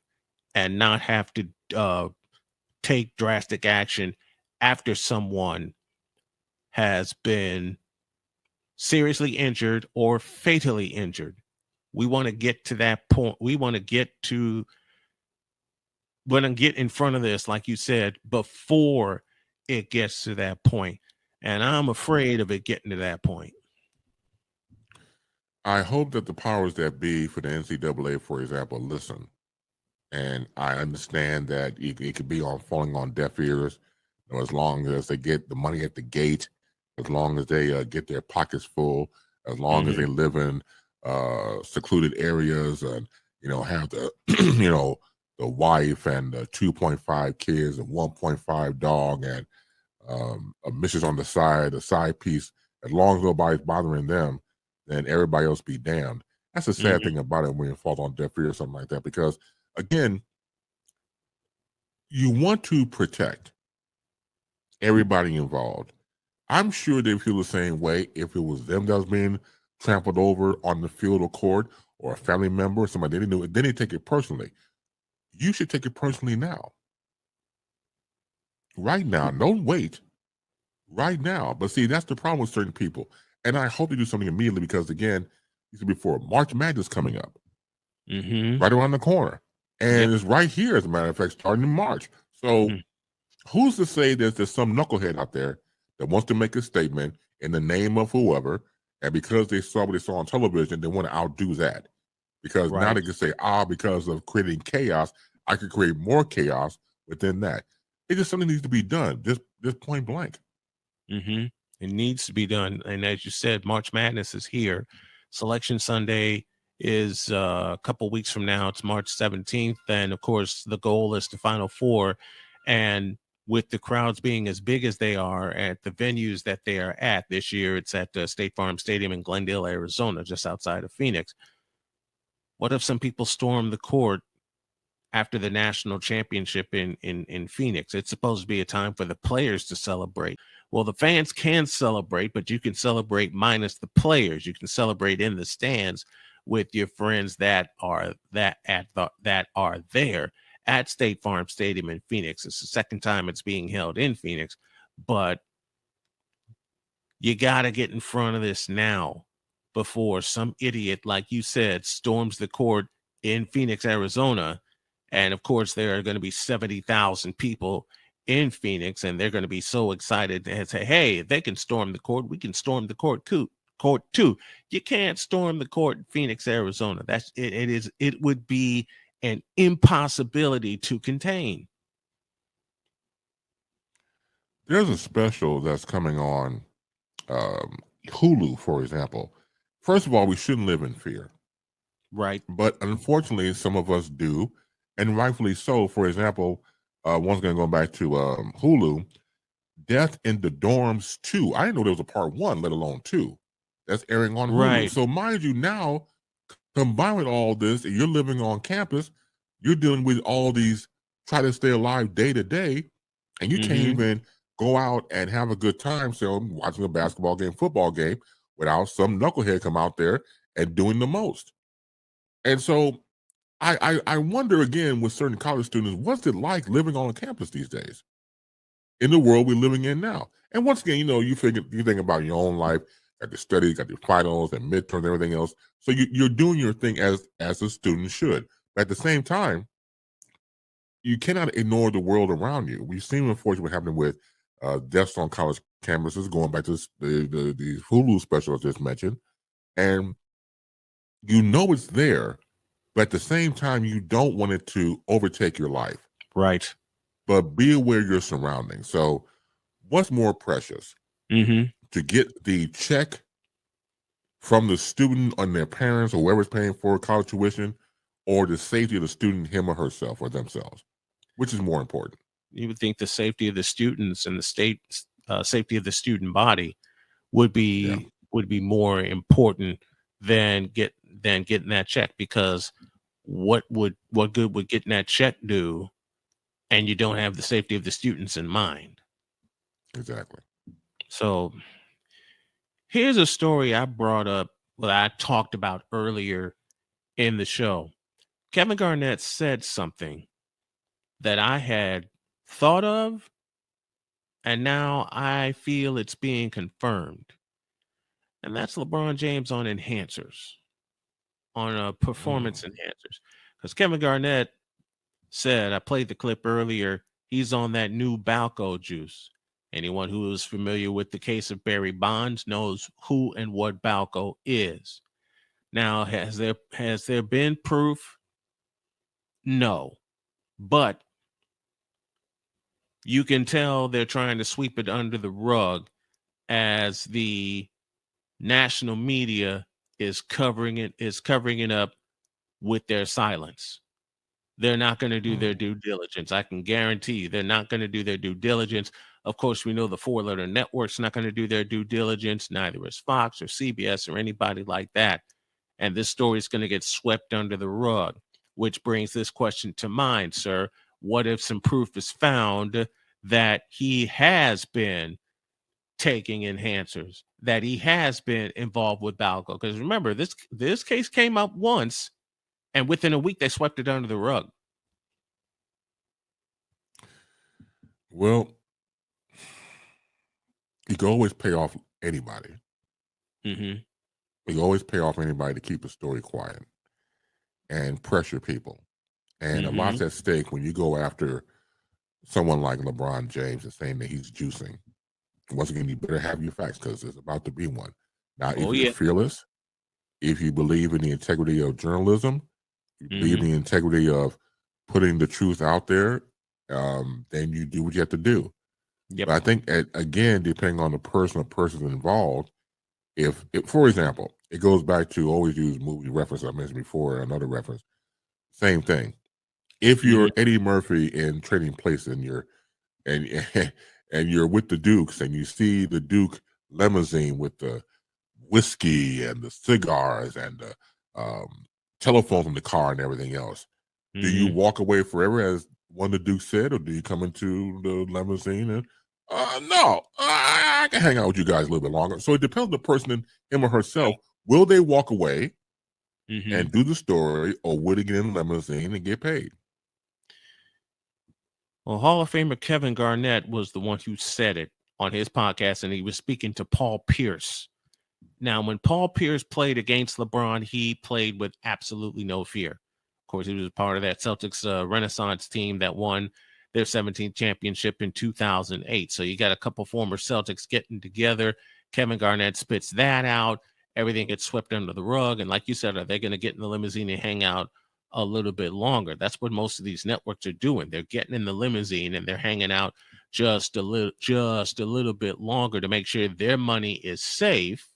and not have to take drastic action after someone has been seriously injured or fatally injured. We want to get to that point. We want to get in front of this, like you said, before it gets to that point. And I'm afraid of it getting to that point. I hope that the powers that be for the NCAA, for example, listen. And I understand that it could be falling on deaf ears, as long as they get the money at the gate, as long as they get their pockets full, as long as they live in secluded areas, and have the the wife and the 2.5 kids and 1.5 dog and a missus on the side, a side piece. As long as nobody's bothering them, then everybody else be damned. That's the sad thing about it when it falls on deaf ears or something like that, because again, you want to protect everybody involved. I'm sure they feel the same way if it was them that was being trampled over on the field or court, or a family member or somebody they didn't know. Then they take it personally. You should take it personally now. Right now. Don't wait. Right now. But see, that's the problem with certain people. And I hope they do something immediately, because again, you said before, March Madness coming up. Right around the corner. And it's right here, as a matter of fact, starting in March. So who's to say that there's some knucklehead out there that wants to make a statement in the name of whoever, and because they saw what they saw on television, they want to outdo that? Because now they can say, because of creating chaos, I could create more chaos within that. It just something needs to be done, just point blank. It needs to be done. And as you said, March Madness is here. Selection Sunday is a couple weeks from now. It's March 17th. And of course, the goal is the Final Four. And with the crowds being as big as they are at the venues that they are at this year, it's at State Farm Stadium in Glendale, Arizona, just outside of Phoenix. What if some people storm the court after the national championship in Phoenix? It's supposed to be a time for the players to celebrate. Well, the fans can celebrate, but you can celebrate minus the players. You can celebrate in the stands with your friends that are there at State Farm Stadium in Phoenix. It's the second time it's being held in Phoenix, but you got to get in front of this now before some idiot, like you said, storms the court in Phoenix, Arizona. And of course, there are going to be 70,000 people in Phoenix, and they're going to be so excited and say, hey, if they can storm the court, we can storm the court too. You can't storm the court in Phoenix, Arizona. It would be an impossibility to contain. There's a special that's coming on Hulu, for example. First of all, we shouldn't live in fear. Right. But unfortunately, some of us do, and rightfully so. For example, once again, going back to Hulu, Death in the Dorms 2. I didn't know there was a part 1, let alone 2. That's airing on Hulu. Right. So mind you, now, combined with all this, and you're living on campus, you're dealing with all these, try to stay alive day to day, and you can't even go out and have a good time, so watching a basketball game, football game, without some knucklehead come out there and doing the most. And so I wonder again with certain college students, what's it like living on a campus these days in the world we're living in now? And once again, you think about your own life, got your studies, got your finals and midterms, and everything else. So you're doing your thing as a student should. But at the same time, you cannot ignore the world around you. We've seen, unfortunately, what happened with deaths on college campuses, going back to the Hulu special I just mentioned, and it's there, but at the same time, you don't want it to overtake your life. Right. But be aware of your surroundings. So, what's more precious? To get the check from the student and their parents or whoever's paying for college tuition, or the safety of the student, him or herself or themselves? Which is more important? You would think the safety of the students and the state safety of the student body would be more important than getting that check, because what good would getting that check do, and you don't have the safety of the students in mind? Exactly. So here's a story I brought up, I talked about earlier in the show. Kevin Garnett said something that I had thought of, and now I feel it's being confirmed. And that's LeBron James on enhancers, on performance enhancers. Because Kevin Garnett said, I played the clip earlier, he's on that new Balco juice. Anyone who is familiar with the case of Barry Bonds knows who and what Balco is. Now, has there been proof? No. But you can tell they're trying to sweep it under the rug as the national media is covering it up with their silence. They're not going to do their due diligence. I can guarantee you they're not going to do their due diligence. Of course, we know the four-letter network's not going to do their due diligence. Neither is Fox or CBS or anybody like that. And this story is going to get swept under the rug, which brings this question to mind, sir. What if some proof is found that he has been taking enhancers, that he has been involved with Balco? Because remember, this case came up once, and within a week they swept it under the rug. Well, you can always pay off anybody. You can always pay off anybody to keep a story quiet and pressure people. And a lot's at stake when you go after someone like LeBron James and saying that he's juicing. Once again, you better have your facts, because there's about to be one. Now, if you're fearless, if you believe in the integrity of journalism, you believe in the integrity of putting the truth out there, then you do what you have to do. But I think, again, depending on the person or persons involved, if for example, it goes back to, always use movie reference I mentioned before, another reference, same thing. If you're Eddie Murphy in Trading Places and you're with the Dukes and you see the Duke limousine with the whiskey and the cigars and the telephone from the car and everything else, do you walk away forever, as one of the Dukes said, or do you come into the limousine and no, I can hang out with you guys a little bit longer? So it depends on the person, and him or herself. Will they walk away and do the story, or would they get in the limousine and get paid? Well, Hall of Famer Kevin Garnett was the one who said it on his podcast, and he was speaking to Paul Pierce. Now, when Paul Pierce played against LeBron, he played with absolutely no fear. Of course, he was part of that Celtics Renaissance team that won their 17th championship in 2008. So you got a couple former Celtics getting together. Kevin Garnett spits that out. Everything gets swept under the rug. And like you said, are they going to get in the limousine and hang out a little bit longer? That's what most of these networks are doing. They're getting in the limousine and they're hanging out just a little bit longer to make sure their money is safe,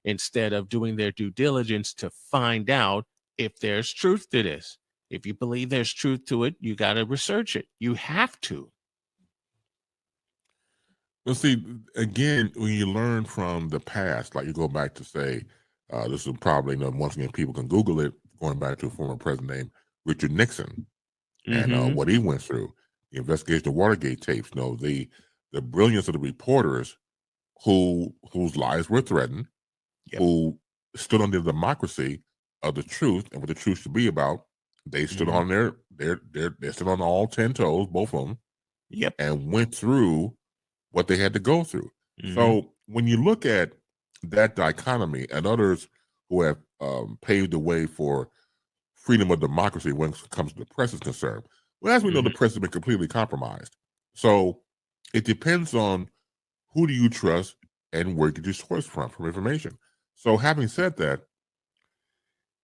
instead of doing their due diligence to find out if there's truth to this. If you believe there's truth to it, you got to research it. You have to. Well, see, again, when you learn from the past, like you go back to say, this is probably, once again, people can Google it, going back to a former president named Richard Nixon and what he went through, the investigation of Watergate tapes, the brilliance of the reporters whose lives were threatened, who stood on the democracy of the truth and what the truth should be about. They stood on they stood on all 10 toes, both of them. Yep. And went through what they had to go through. So when you look at that dichotomy and others who have paved the way for freedom of democracy when it comes to the press is concerned, well, as we know, the press has been completely compromised. So it depends on who do you trust and where you get your source from information. So having said that,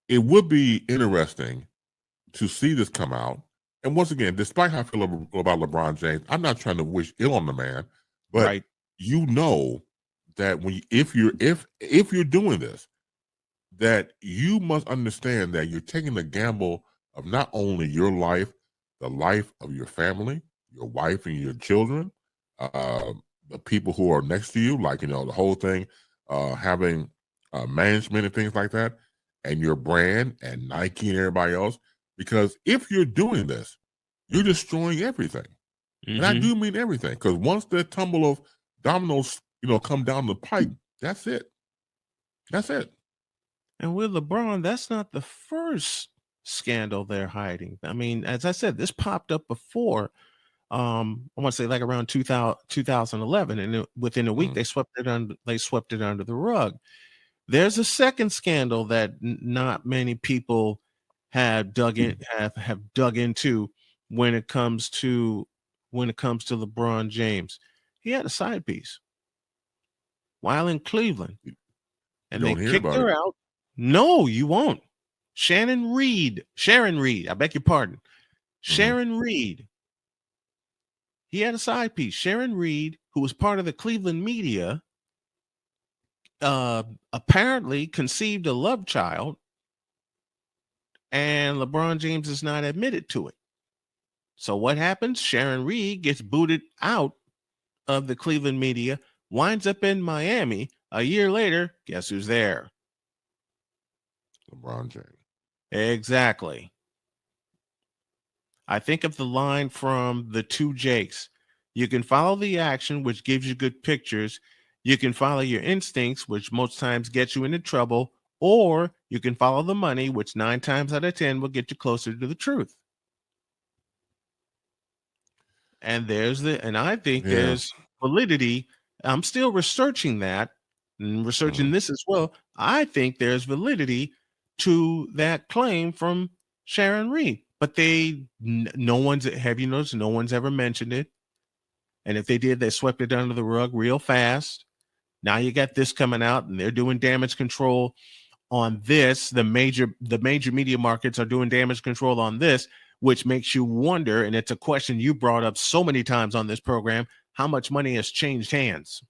it would be interesting to see this come out. And once again, despite how I feel about LeBron James, I'm not trying to wish ill on the man, but you know that if you're doing this, that you must understand that you're taking the gamble of not only your life, the life of your family, your wife and your children, the people who are next to you, like, the whole thing, having management and things like that, and your brand and Nike and everybody else. Because if you're doing this, you're destroying everything. And I do mean everything. Because once the tumble of dominoes, come down the pipe, that's it. That's it. And with LeBron, that's not the first scandal they're hiding. I mean, as I said, this popped up before. I want to say like around 2011, and within a week they swept it under the rug. There's a second scandal that not many people have dug into when it comes to LeBron James. He had a side piece while in Cleveland, and they kicked her out. No, you won't. Sharon Reed. I beg your pardon. Sharon Reed. He had a side piece. Sharon Reed, who was part of the Cleveland media, apparently conceived a love child, and LeBron James is not admitted to it. So what happens? Sharon Reed gets booted out of the Cleveland media, winds up in Miami. A year later, guess who's there? LeBron James. Exactly. I think of the line from The Two Jakes. You can follow the action, which gives you good pictures. You can follow your instincts, which most times gets you into trouble. Or you can follow the money, which 9 times out of 10 will get you closer to the truth. And I think there's validity. I'm still researching that and researching this as well. I think there's validity to that claim from Sharon Reed, but have you noticed no one's ever mentioned it? And if they did, they swept it under the rug real fast. Now you got this coming out, and they're doing damage control on this. The major media markets are doing damage control on this, which makes you wonder, and it's a question you brought up so many times on this program, how much money has changed hands?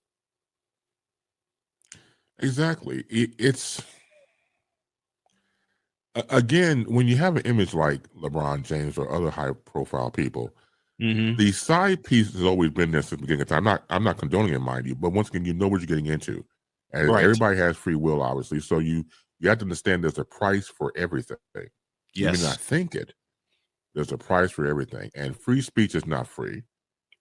Exactly. It's again, when you have an image like LeBron James or other high-profile people, the side piece has always been there since the beginning of time. I'm not condoning it, mind you, but once again, you know what you're getting into, and everybody has free will, obviously. So you have to understand there's a price for everything. You may not think it. There's a price for everything, and free speech is not free,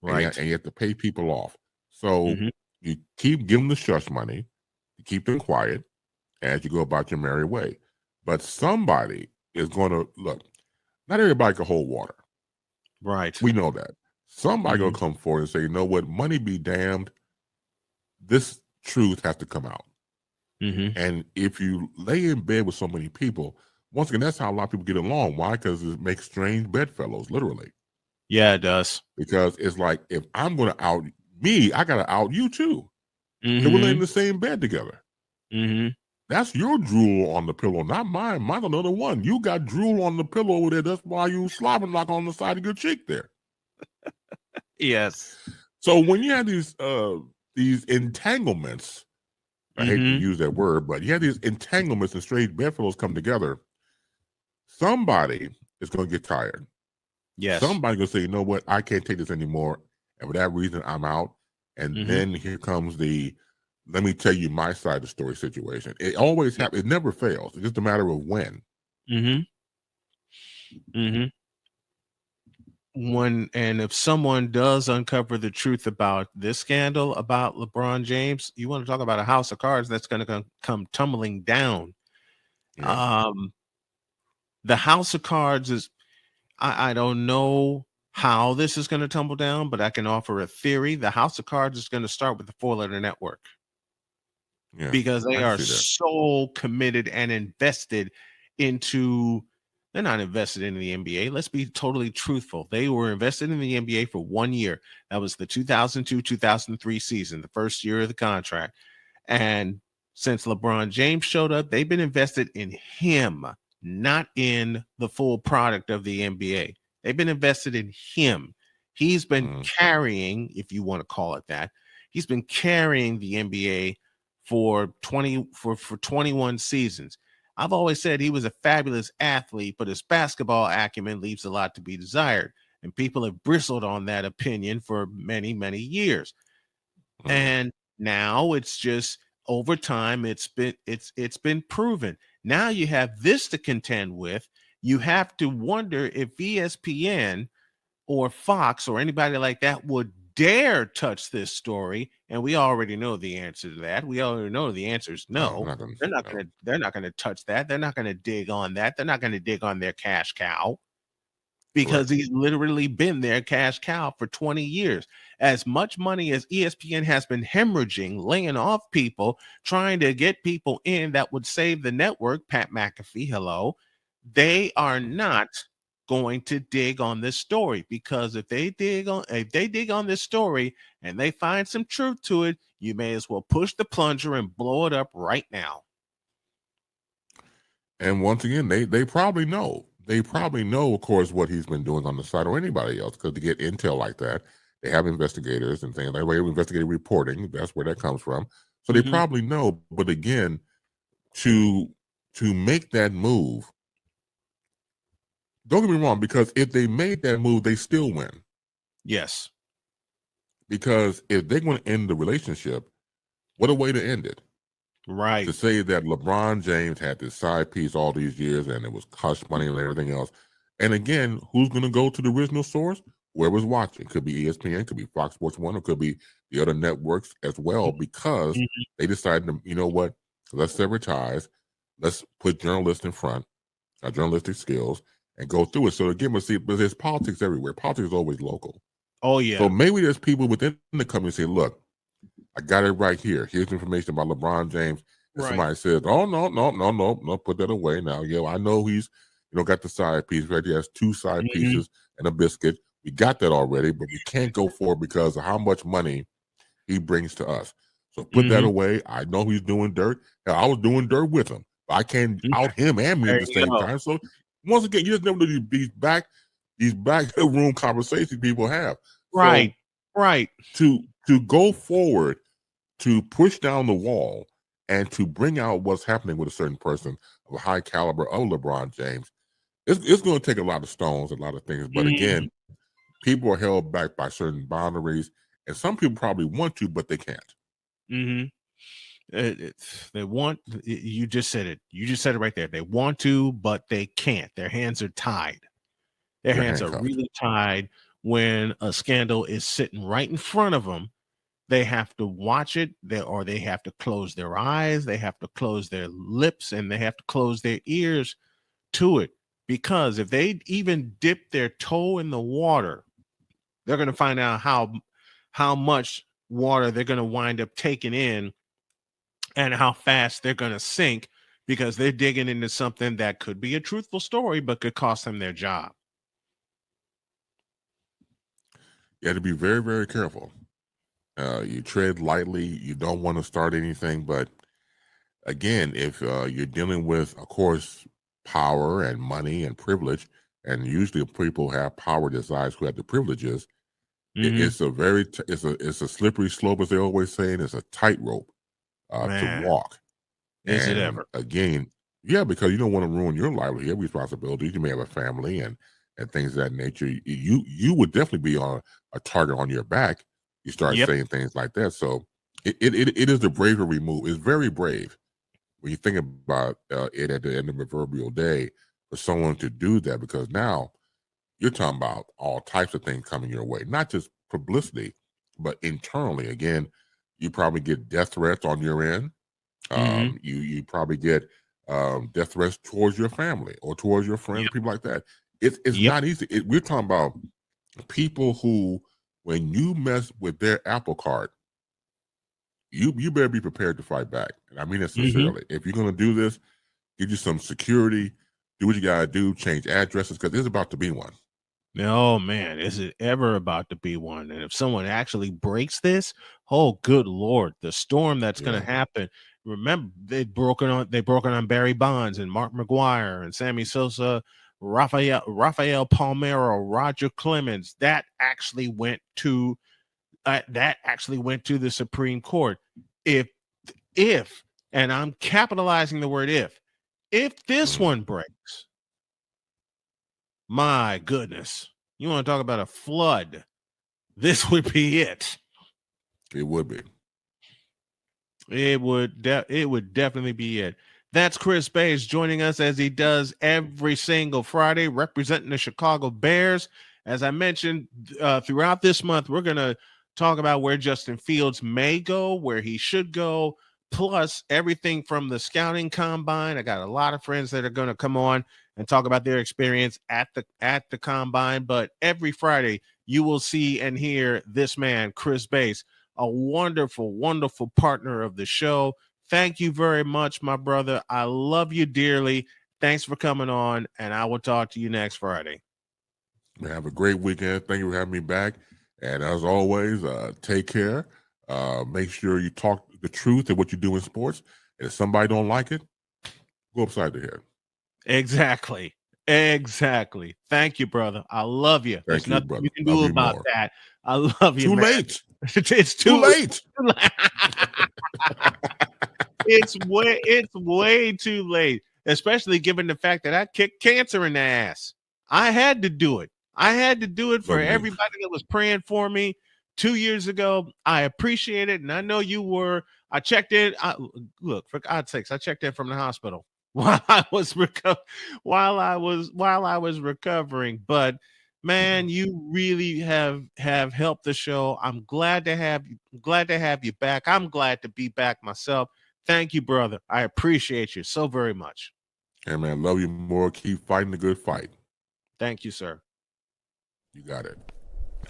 right? And you have to pay people off. So you keep giving the shush money, you keep them quiet as you go about your merry way. But somebody is going to look. Not everybody can hold water. Right. We know that. Somebody going to come forward and say, you know what, money be damned. This truth has to come out. And if you lay in bed with so many people, once again, that's how a lot of people get along. Why? Because it makes strange bedfellows, literally. Yeah, it does. Because it's like, if I'm going to out me, I got to out you too. We're laying in the same bed together. That's your drool on the pillow, not mine. Mine's another one. You got drool on the pillow over there. That's why you slobbering like on the side of your cheek there. Yes. So when you have these entanglements, I hate to use that word, but you have these entanglements and strange bedfellows come together. Somebody is going to get tired. Yes. Somebody's going to say, you know what, I can't take this anymore. And for that reason, I'm out. And then here comes let me tell you my side of the story situation. It always happens. It never fails. It's just a matter of when. And if someone does uncover the truth about this scandal about LeBron James, you want to talk about a house of cards that's going to come tumbling down. The house of cards is, I don't know how this is going to tumble down, but I can offer a theory. The house of cards is going to start with the 4-letter network. Yeah, because they I are see that. so committed and invested into. They're not invested in the NBA. Let's be totally truthful. They were invested in the NBA for 1 year. That was the 2002-2003 season, the first year of the contract. And since LeBron James showed up, they've been invested in him, not in the full product of the NBA. They've been invested in him. He's been carrying, if you want to call it that, he's been carrying the NBA for 21 seasons. I've always said he was a fabulous athlete, but his basketball acumen leaves a lot to be desired. And people have bristled on that opinion for many, many years. And now it's just over time, it's been proven. Now you have this to contend with. You have to wonder if ESPN or Fox or anybody like that would dare touch this story, and we already know the answer to that. We already know the answer is no. They're not going to touch that. They're not going to dig on that. They're not going to dig on their cash cow, because he's literally been their cash cow for 20 years. As much money as ESPN has been hemorrhaging, laying off people, trying to get people in that would save the network, Pat McAfee, hello, they are not going to dig on this story, because if they dig on this story and they find some truth to it, you may as well push the plunger and blow it up right now. And once again, they probably know. They probably know, of course, what he's been doing on the side, or anybody else, because to get intel like that, they have investigators and things like that. Investigative reporting, that's where that comes from. So they probably know. But again, to make that move, don't get me wrong, because if they made that move, they still win. Yes. Because if they're going to end the relationship, what a way to end it. Right. To say that LeBron James had this side piece all these years and it was hush money and everything else. And again, who's going to go to the original source? Whoever's watching. Could be ESPN, could be Fox Sports 1, or could be the other networks as well, because they decided to, you know what, let's sever ties. Let's put journalists in front, our journalistic skills, and go through it. So again, but there's politics everywhere. Politics is always local. Oh, yeah. So maybe there's people within the company say, look, I got it right here. Here's information about LeBron James. And somebody says, oh, no, put that away now. Yeah, I know he's, got the side piece, right? He has 2 side pieces and a biscuit. We got that already, but we can't go for it because of how much money he brings to us. So put that away. I know he's doing dirt. Hell, I was doing dirt with him. But I can't out him and me at the same time. So once again, you just never know these back room conversations people have. Right. So, right. To go forward, to push down the wall, and to bring out what's happening with a certain person of a high caliber of LeBron James, it's going to take a lot of stones, a lot of things. But again, people are held back by certain boundaries, and some people probably want to, but they can't. They want, you just said it. You just said it right there. They want to, but they can't. Their hands are tied. Their hands are really tied when a scandal is sitting right in front of them. They have to watch it, or they have to close their eyes, they have to close their lips, and they have to close their ears to it. Because if they even dip their toe in the water, they're going to find out how much water they're going to wind up taking in, and how fast they're going to sink, because they're digging into something that could be a truthful story, but could cost them their job. You have to be very, very careful. You tread lightly. You don't want to start anything. But again, if you're dealing with, of course, power and money and privilege, and usually people have power decides who have the privileges, it's a slippery slope, as they always say, and it's a tightrope to walk. Is it ever? Again, yeah, because you don't want to ruin your livelihood, your responsibilities. You may have a family and things of that nature. You would definitely be on a target on your back. You start saying things like that. So it is the bravery move. It's very brave when you think about it at the end of the proverbial day for someone to do that, because now you're talking about all types of things coming your way, not just publicity, but internally. Again, you probably get death threats on your end. You probably get death threats towards your family or towards your friends, people like that. It's not easy. We're talking about people who, when you mess with their Apple Card, you better be prepared to fight back. And I mean it sincerely. If you're going to do this, give you some security, do what you got to do, change addresses, because there's about to be one. Oh, man, is it ever about to be one? And if someone actually breaks this, oh, good Lord, the storm that's going to happen. Remember, they've broken on Barry Bonds and Mark McGuire and Sammy Sosa, Rafael Palmeiro, Roger Clemens. That actually went to the Supreme Court. If, and I'm capitalizing the word if this one breaks, my goodness, you want to talk about a flood? This would be it. It would be. It would definitely be it. That's Chris Bays joining us as he does every single Friday, representing the Chicago Bears. As I mentioned, throughout this month, we're going to talk about where Justin Fields may go, where he should go, plus everything from the scouting combine. I got a lot of friends that are going to come on and talk about their experience at the combine. But every Friday, you will see and hear this man, Chris Bays, a wonderful, wonderful partner of the show. Thank you very much, my brother. I love you dearly. Thanks for coming on, and I will talk to you next Friday. Have a great weekend. Thank you for having me back. And as always, take care. Make sure you talk the truth and what you do in sports. And if somebody don't like it, go upside the head. Exactly. Thank you, brother. I love you. There's nothing brother. you can do about that. I love you. Too man. late. It's too late. It's way too late, especially given the fact that I kicked cancer in the ass. I had to do it. For everybody that was praying for me 2 years ago. I appreciate it, and I know you were. I checked in. Look, for God's sakes, I checked in from the hospital while I was recovering. But man, you really have helped the show. I'm glad to have you back. I'm glad to be back myself. Thank you, brother. I appreciate you so very much. Hey, man, love you more. Keep fighting the good fight. Thank you, sir. You got it.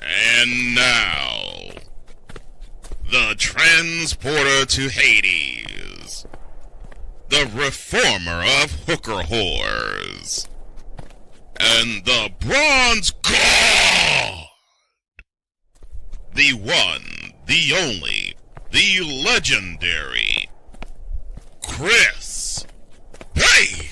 And now, the transporter to Hades, the reformer of hooker whores, and the bronze god, the one, the only, the legendary Chris Bay.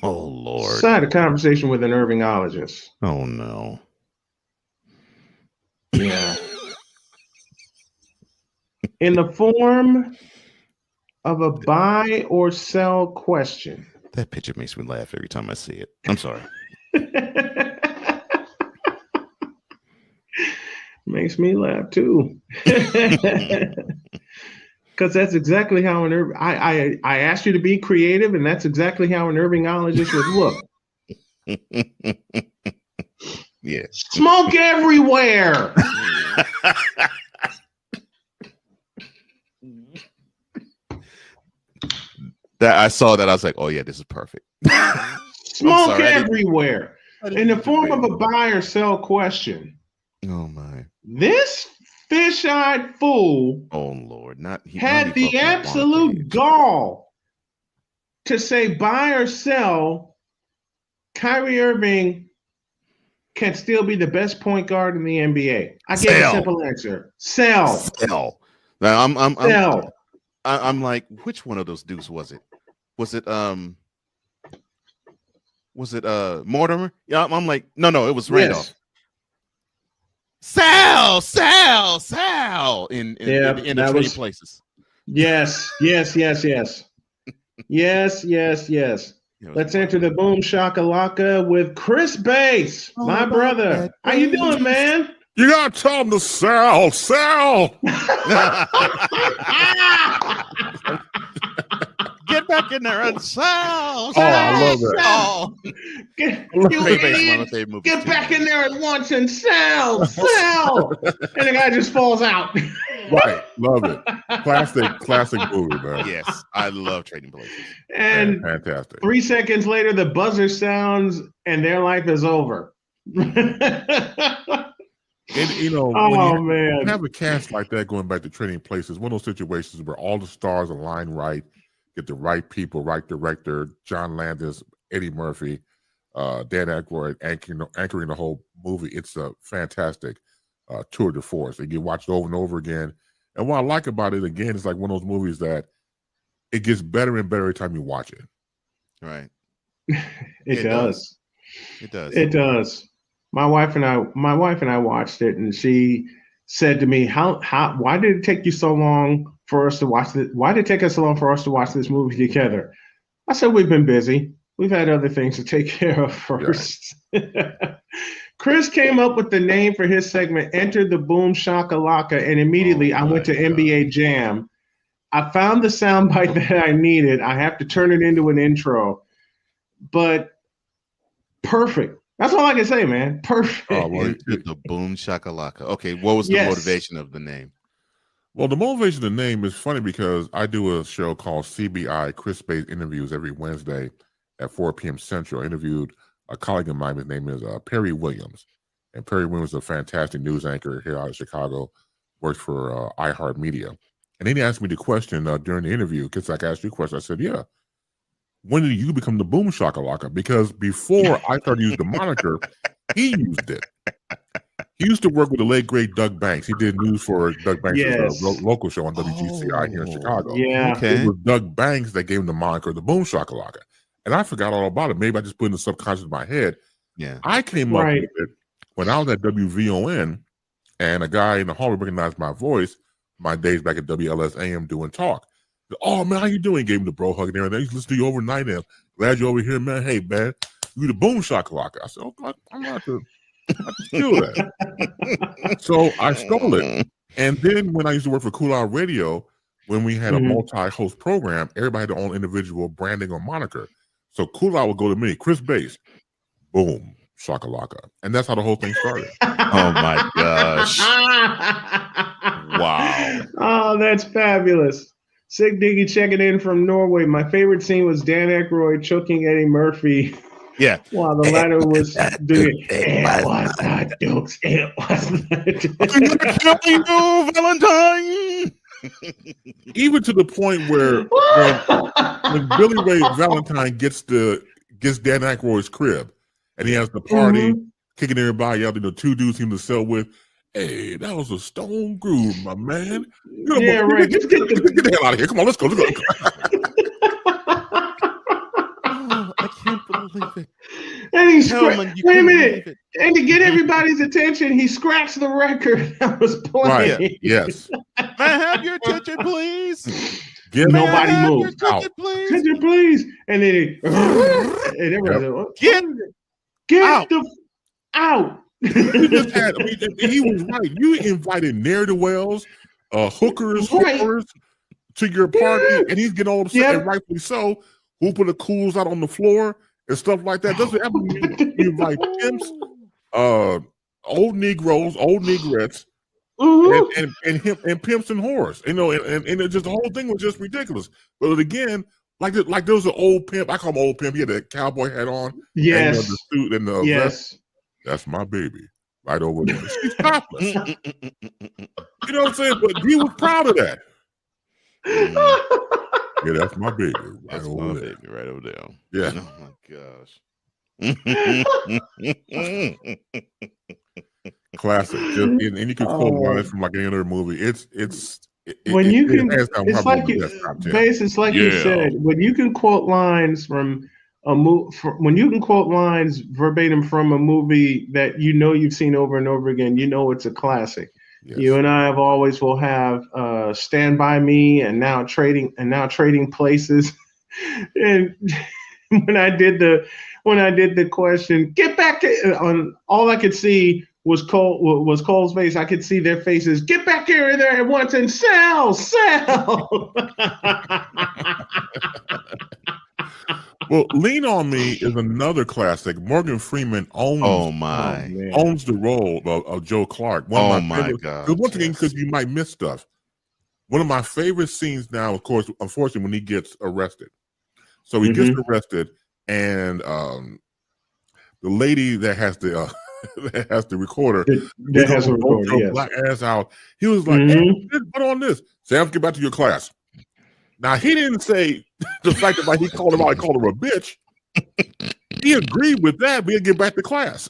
Oh, Lord. So I had a conversation with an Irvingologist. Oh, no. Yeah. In the form of a buy or sell question. That picture makes me laugh every time I see it. I'm sorry. Makes me laugh too. Because that's exactly how I asked you to be creative, and that's exactly how an Irvingologist would look. Yeah. Smoke everywhere. That I saw that, I was like, oh yeah, this is perfect. Smoke everywhere. In the form of a buy or sell question. Oh my. This fish-eyed fool had the absolute gall to say buy or sell Kyrie Irving can still be the best point guard in the NBA. I gave a simple answer. Sell. Now I'm like, which one of those dudes was it? Was it Mortimer? Yeah, I'm like, no, it was Randolph. Yes. Sal in the trading places. Yes. Let's enter the boom shakalaka with Chris Bays, my brother. How you doing, man? You gotta tell him to sell. Get Get back in there and sell. Oh, I love that. Get back in there at once and sell. And the guy just falls out. Right, love it. Classic movie, man. Yes, I love Trading Places. And fantastic. 3 seconds later, the buzzer sounds, and their life is over. And when you have a cast like that going back to Trading Places, one of those situations where all the stars align right, get the right people, right director, John Landis, Eddie Murphy, Dan Aykroyd anchoring the whole movie. It's a fantastic tour de force. And you watch it over and over again. And what I like about it, again, it's like one of those movies that it gets better and better every time you watch it. Right. It does. It does. It does. My wife and I watched it, and she said to me, why did it take you so long for us to watch this? Why did it take us so long for us to watch this movie together? I said, we've been busy. We've had other things to take care of first. Yeah. Chris came up with the name for his segment, Enter the Boom Shakalaka, and immediately I went to NBA Jam. I found the soundbite that I needed. I have to turn it into an intro, but perfect. That's all I can say, man. Perfect. The Boom Shakalaka. Okay, what was the motivation of the name? Well, the motivation of the name is funny because I do a show called CBI, Chris Space Interviews, every Wednesday at 4 p.m. Central. I interviewed a colleague of mine. His name is Perry Williams. And Perry Williams is a fantastic news anchor here out of Chicago, works for iHeartMedia. And then he asked me the question during the interview, because I asked you a question. I said, yeah, when did you become the Boom Shakalaka? Because before I started using the moniker, he used it. He used to work with the late, great Doug Banks. He did news for Doug Banks' local show on WGCI here in Chicago. Yeah. Okay. It was Doug Banks that gave him the moniker, the Boom Shakalaka. And I forgot all about it. Maybe I just put it in the subconscious of my head. Yeah. I came up with it when I was at WVON, and a guy in the hallway recognized my voice, my days back at WLS-AM doing talk. Oh, man, how you doing? Gave him the bro hug and everything. I used to listen to you overnight, and glad you're over here, man. Hey, man, you the Boom Shakalaka. I said, oh, I'm not to steal that. So I stole it. And then when I used to work for Cool Out Radio, when we had a multi-host program, everybody had their own individual branding or moniker. So Cool Out would go to me, Chris Bass, Boom Shakalaka. And that's how the whole thing started. Oh, my gosh. Wow. Oh, that's fabulous. Sig Diggy checking in from Norway. My favorite scene was Dan Aykroyd choking Eddie Murphy. Yeah. While the latter was doing it was not jokes. It was not jokes. Valentine. Even to the point where when Billy Ray Valentine gets Dan Aykroyd's crib and he has the party, kicking everybody out, two dudes seem to sell with. Hey, that was a stone groove, my man. Yeah, right. Get the hell out of here. Come on, let's go. I can't believe it. And wait a minute. And to get everybody's attention, he scratched the record that was playing. Right. Yes. May I have your attention, please? Nobody moved. Attention, please. And then get out. Out. He was right. You invited ne'er-do-wells, hookers to your party, and he's getting all upset, and rightfully so. Who put the cools out on the floor and stuff like that? Doesn't happen. You invite pimps, old Negroes, old Negrettes, and pimps and whores. And it just the whole thing was just ridiculous. But again, like there was an old pimp. I call him old pimp. He had a cowboy hat on. Yes. And the suit and the vest. That's my baby. Right over there. She's topless. You know what I'm saying? But he was proud of that. Yeah, that's my baby. That's my baby right over there. Yeah. Oh my gosh. Classic. And you can quote lines from like any other movie. It's like you said, when you can quote lines from when you can quote lines verbatim from a movie that you've seen over and over again, it's a classic. Yes. You and I will have Stand By Me and now Trading Places. And when I did the question, get back to, on all I could see was Cole's face. I could see their faces. Get back here in there at once and sell. Well, Lean on Me is another classic. Morgan Freeman owns the role of Joe Clark. Oh my God! Once again, because you might miss stuff. One of my favorite scenes now, of course, unfortunately, when he gets arrested. So he gets arrested, and the lady that has the recorder, black ass out. He was like, "Hey, put on this. Sam, get back to your class." Now he didn't say the fact that he called him out, he called her a bitch. He agreed with that. We'll get back to class.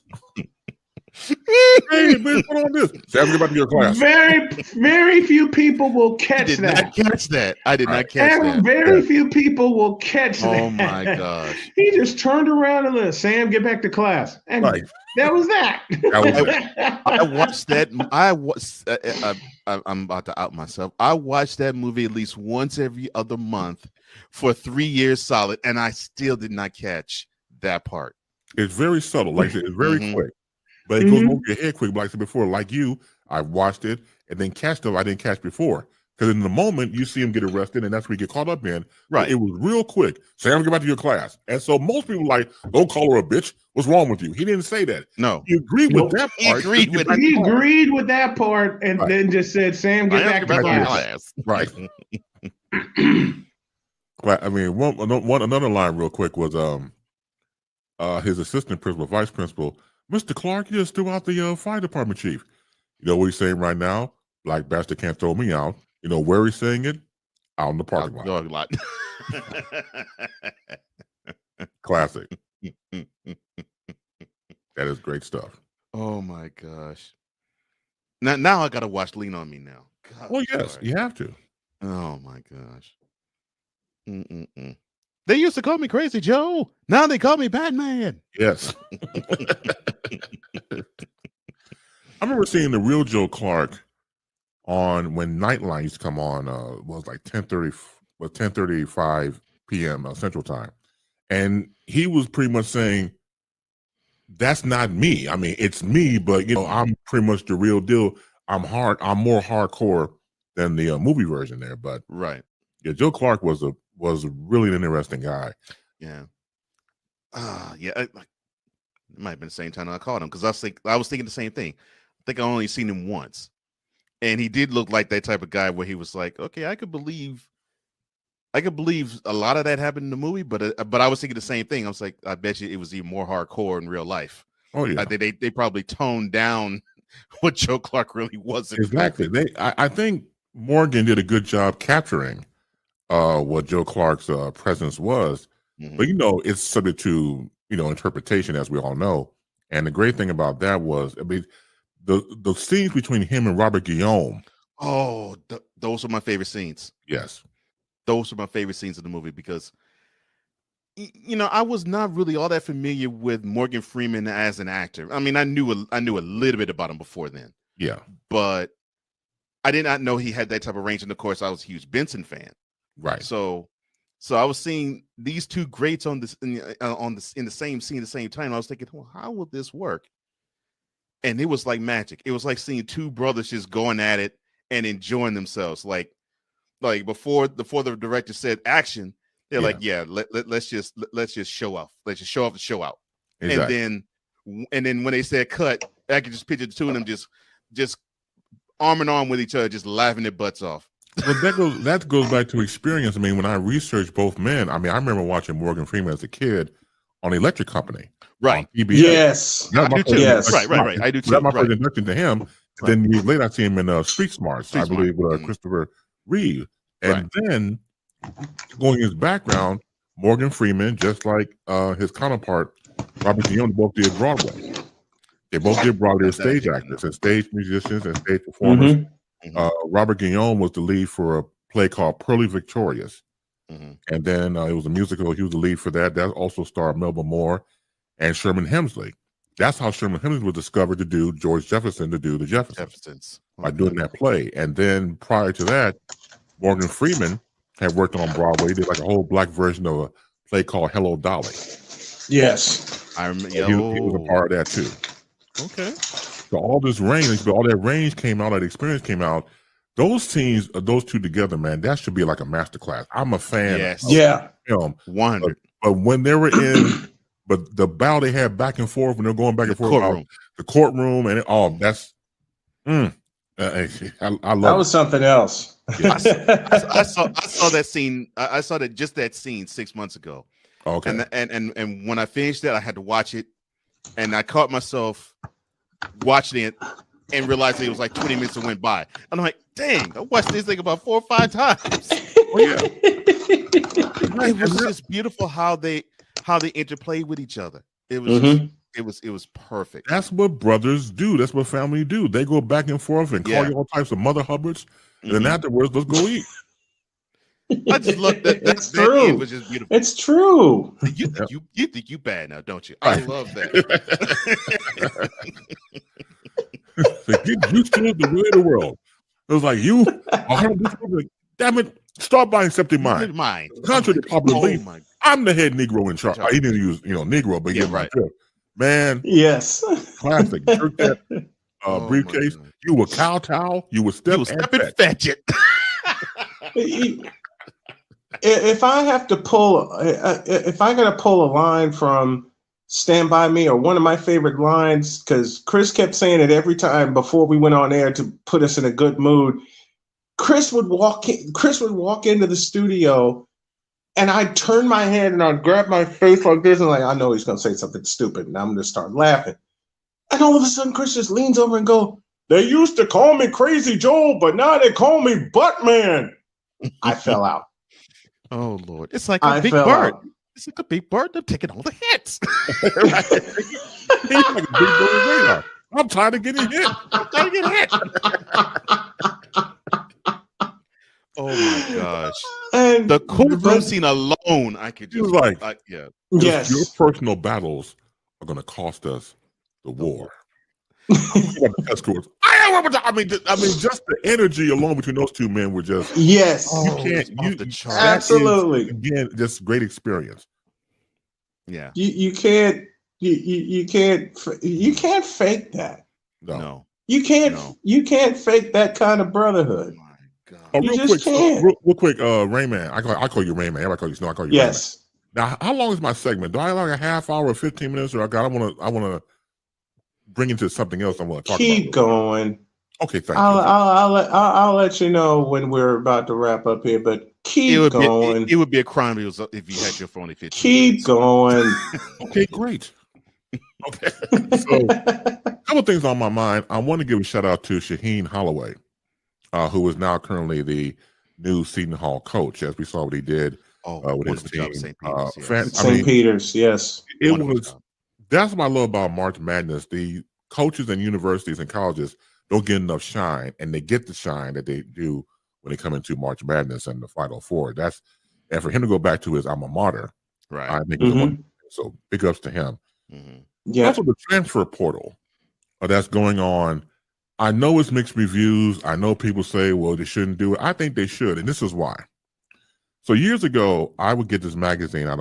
Hey, man, put on this. Sam, get back to your class. Very few people will catch that. I did not catch that. Very few people will catch that. Oh my gosh! He just turned around and let Sam get back to class, and that was that. I watched that. I'm about to out myself. I watched that movie at least once every other month for 3 years solid, and I still did not catch that part. It's very subtle, like it's very quick. But it goes over your head quick. Like I said before, like you, I watched it and then catch stuff I didn't catch before. Because in the moment, you see him get arrested, and that's what you get caught up in. Right. It was real quick. Sam, get back to your class. And so most people like, don't call her a bitch. What's wrong with you? He didn't say that. No. He agreed with that part. He agreed with that part and then just said, Sam, get back to class. Right. I mean, another line real quick was his assistant principal, vice principal, Mr. Clark, you just threw out the fire department chief. You know what he's saying right now? Black bastard can't throw me out. You know where he's saying it? Out in the parking lot. Classic. That is great stuff. Oh my gosh. Now I gotta watch Lean on Me now. God, well, yes, you have to. Oh my gosh. They used to call me Crazy Joe. Now they call me Batman. Yes. I remember seeing the real Joe Clark on when Nightline used to come on. Was like 10:35 p.m. Central Time, and he was pretty much saying, "That's not me. I mean, it's me, but you know, I'm pretty much the real deal. I'm more hardcore than the movie version there." But yeah, Joe Clark was really an interesting guy. Yeah. It might have been the same time I called him because I was thinking the same thing. I think I only seen him once, and he did look like that type of guy where he was like, okay, I could believe a lot of that happened in the movie, but I was thinking the same thing. I was like, I bet you it was even more hardcore in real life. Oh yeah, I think they probably toned down what Joe Clark really wasn't. Exactly. I think Morgan did a good job capturing what Joe Clark's presence was, but you know, it's subject to interpretation, as we all know. And the great thing about that was, I mean, the scenes between him and Robert Guillaume. Oh, those are my favorite scenes. Yes, those are my favorite scenes of the movie because, I was not really all that familiar with Morgan Freeman as an actor. I mean, I knew a little bit about him before then. Yeah, but I did not know he had that type of range. And of course, I was a huge Benson fan. Right. So I was seeing these two greats in the same scene at the same time. I was thinking, well, how will this work? And it was like magic. It was like seeing two brothers just going at it and enjoying themselves. Like before the director said action, they're like, yeah, let's just show off. Let's just show off and show out. Exactly. And then when they said cut, I could just picture the two of them just arm in arm with each other, just laughing their butts off. Well, that goes back to experience. I mean, when I researched both men, I mean, I remember watching Morgan Freeman as a kid on Electric Company. Right. PBS. Yes. I do too. Yes. Right. I do too. That's my first introduction to him. Right. Then years later, I see him in Street Smarts, I believe, with Christopher Reeve. And then, going his background, Morgan Freeman, just like his counterpart, Robert Guillaume, both did Broadway. They both did Broadway. They're stage actors and stage musicians and stage performers. Robert Guillaume was the lead for a play called Pearly Victorious. And then it was a musical. He was the lead for that. That also starred Melba Moore and Sherman Hemsley. That's how Sherman Hemsley was discovered to do George Jefferson, to do the Jeffersons. By doing that play. And then prior to that, Morgan Freeman had worked on Broadway. He did like a whole black version of a play called Hello, Dolly. Yes. I remember. He was a part of that too. Okay. So all this range, all that range came out, that experience came out. Those teams, those two together, man, that should be like a masterclass. I'm a fan. Yes. Yeah. Film, 100. but when they were in, but the battle they had back and forth when they're going back and forth, courtroom. the courtroom, and that's, I love That was something else. I saw that scene. I saw that scene 6 months ago. Okay. And when I finished that, I had to watch it, and I caught myself watching it and realized it was like 20 minutes that went by. And I'm like, dang, I watched this thing about 4 or 5 times. Oh, yeah. It was just beautiful how they interplayed with each other. It was it was perfect. That's what brothers do. That's what family do. They go back and forth and call you all types of mother hubbards, and then afterwards, let's go eat. I just look that It's that true. end was just beautiful. It's true. You think you bad now, don't you? I love that. So get used to it, the way of the world. It was like you, like, damn it, start by accepting mine. Mine. Contrary to popular belief, my I'm the head Negro in charge. He didn't use, Negro, but yeah, right. Man, Yes. classic. Jerk that briefcase. You were kowtow. You were step and fetch it. If I have to pull, if I got to pull a line from Stand By Me, or one of my favorite lines, because Chris kept saying it every time before we went on air to put us in a good mood. Chris would walk into the studio, and I'd turn my head and I'd grab my face like this, and like, I know he's going to say something stupid, and I'm going to start laughing. And all of a sudden, Chris just leans over and go, "They used to call me Crazy Joe, but now they call me Buttman." I fell out. Oh Lord, it's like a big bird. It's like a big bird. They're taking all the hits. He's like a big bird radar. I'm tired of getting hit. I'm trying to get hit. Oh my gosh. And the courtroom scene alone, I could just yeah. Yes. Your personal battles are going to cost us the war. I mean, just the energy alone between those two men were just yes. Absolutely. Again, just great experience. Yeah. You can't fake that. No. You can't fake that kind of brotherhood. Real quick, Rayman. I call you Rayman. Everybody call you Snow. I call you yes. Rayman. Now, how long is my segment? Do I have like a half hour or 15 minutes, or I want to bring into something else I want to talk about? Keep going. Okay, thank you. I'll let you know when we're about to wrap up here, but keep going. It would be a crime if you had your phone at 15 Keep minutes. going. Okay, great. Okay. So, a couple things on my mind. I want to give a shout out to Shaheen Holloway, who is now currently the new Seton Hall coach, as we saw what he did with his team. St. Peter's, Peter's, yes. That's what I love about March Madness. The coaches and universities and colleges don't get enough shine, and they get the shine that they do when they come into March Madness and the Final Four. And for him to go back to his alma mater, right? I think so. Big ups to him. Mm-hmm. Yeah. Also, the transfer portal that's going on. I know it's mixed reviews. I know people say, well, they shouldn't do it. I think they should, and this is why. So years ago, I would get this magazine out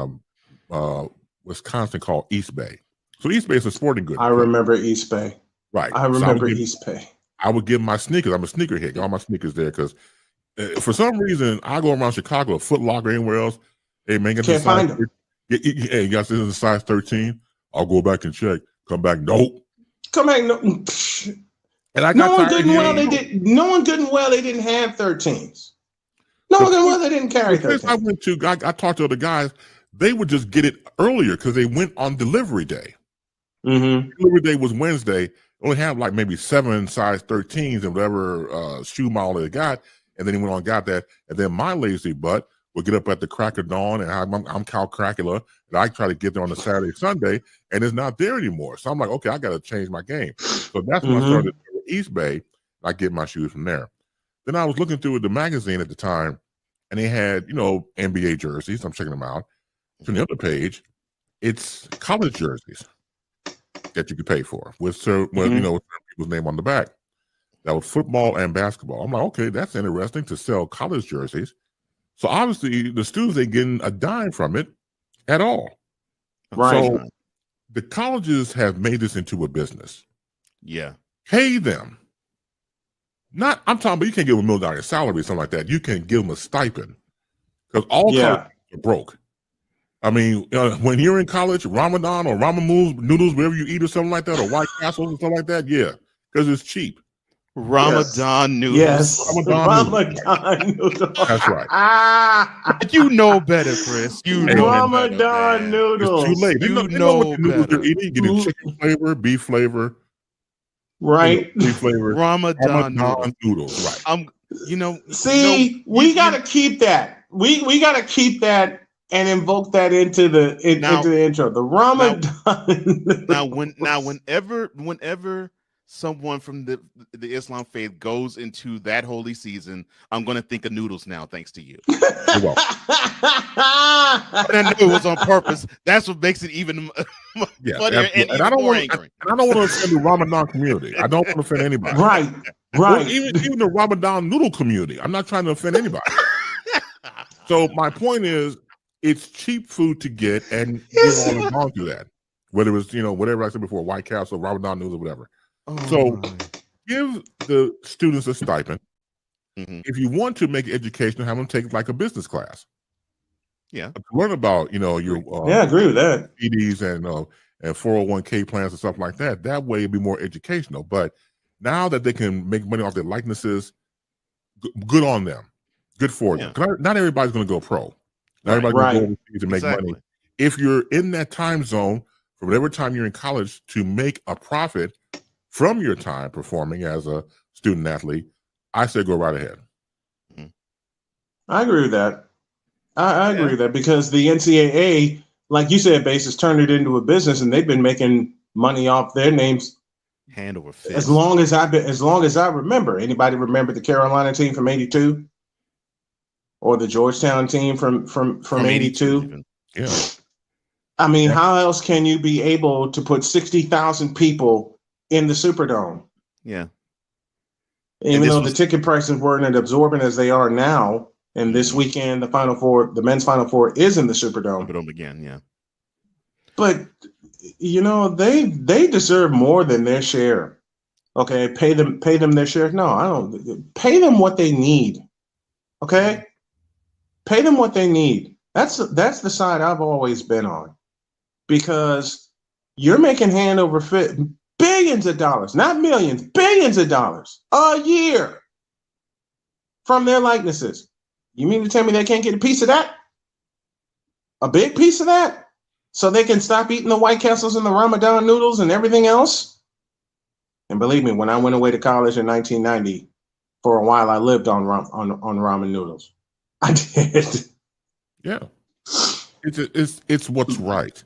of Wisconsin called East Bay. So East Bay is a sporting goods. I remember East Bay. Right. I remember East Bay. I would give my sneakers. I'm a sneakerhead. All my sneakers there because for some reason I go around Chicago, Foot Locker, anywhere else. Hey man, can't find them. Hey, you guys, this is a size 13. I'll go back and check. Come back, nope. Come back, no. And I got no one good and well. They didn't have 13s. No one good and well. They didn't carry 13s. I talked to other guys. They would just get it earlier because they went on delivery day. Mm-hmm. Delivery day was Wednesday. Only have like maybe 7 size 13s and whatever shoe model they got, and then he went on and got that. And then my lazy butt would get up at the crack of dawn, and I'm Cal Cracula, and I try to get there on a Saturday, Sunday, and it's not there anymore. So I'm like, okay, I got to change my game. So that's when I started East Bay. I get my shoes from there. Then I was looking through the magazine at the time, and they had NBA jerseys. I'm checking them out. From the other page, it's college jerseys that you could pay for with certain people's name on the back. That was football and basketball. I'm like, okay, that's interesting to sell college jerseys. So obviously the students ain't getting a dime from it at all. Right. So the colleges have made this into a business. Yeah. Pay them. I'm talking about you can't give them $1 million salary or something like that. You can give them a stipend because all colleges are broke. I mean, when you're in college, Ramadan or ramen noodles, wherever you eat or something like that, or White Castles or something like that, yeah, because it's cheap. Ramadan noodles. Yes, Ramadan noodles. That's right. You know better, Chris. You know Ramadan noodles. It's too late. You they know what the noodles better. you're eating. You're getting chicken flavor, beef flavor, right? Beef flavor. Ramadan noodles. Right. See, we got to keep that. We got to keep that and invoke that into the intro. The Ramadan. Whenever someone from the Islam faith goes into that holy season, I'm going to think of noodles now, thanks to you. You're welcome. And I knew it was on purpose. That's what makes it even funnier and I don't want to offend the Ramadan community. I don't want to offend anybody. Right. Or even the Ramadan noodle community. I'm not trying to offend anybody. So my point is, it's cheap food to get, and we've all gone through that. Whether it's whatever I said before, White Castle, Ramadan noodles, or whatever. So give the students a stipend. If you want to make it educational, have them take like a business class. Yeah, learn about your I agree with that. CDs and 401k plans and stuff like that. That way, it'd be more educational. But now that they can make money off their likenesses, good on them. Good for them. Not everybody's going to go pro. Not everybody's going to go overseas to make money. If you're in that time zone, for whatever time you're in college, to make a profit from your time performing as a student athlete, I say go right ahead. I agree with that. I agree with that because the NCAA, like you said, Base, has turned it into a business, and they've been making money off their names hand over fist. As long as I remember. Anybody remember the Carolina team from '82, or the Georgetown team from '82? Yeah. I mean, how else can you be able to put 60,000 people in the Superdome? Yeah. Even though the ticket prices weren't as absorbent as they are now, and this weekend the men's Final Four is in the Superdome. Superdome again, yeah. But they deserve more than their share. Okay, pay them their share. No, I don't. Pay them what they need. Okay, pay them what they need. That's the side I've always been on, because you're making hand over fist. Billions of dollars, not millions, billions of dollars a year from their likenesses. You mean to tell me they can't get a piece of that? A big piece of that? So they can stop eating the White Castles and the Ramadan noodles and everything else? And believe me, when I went away to college in 1990, for a while I lived on ramen noodles. I did. Yeah. It's what's right.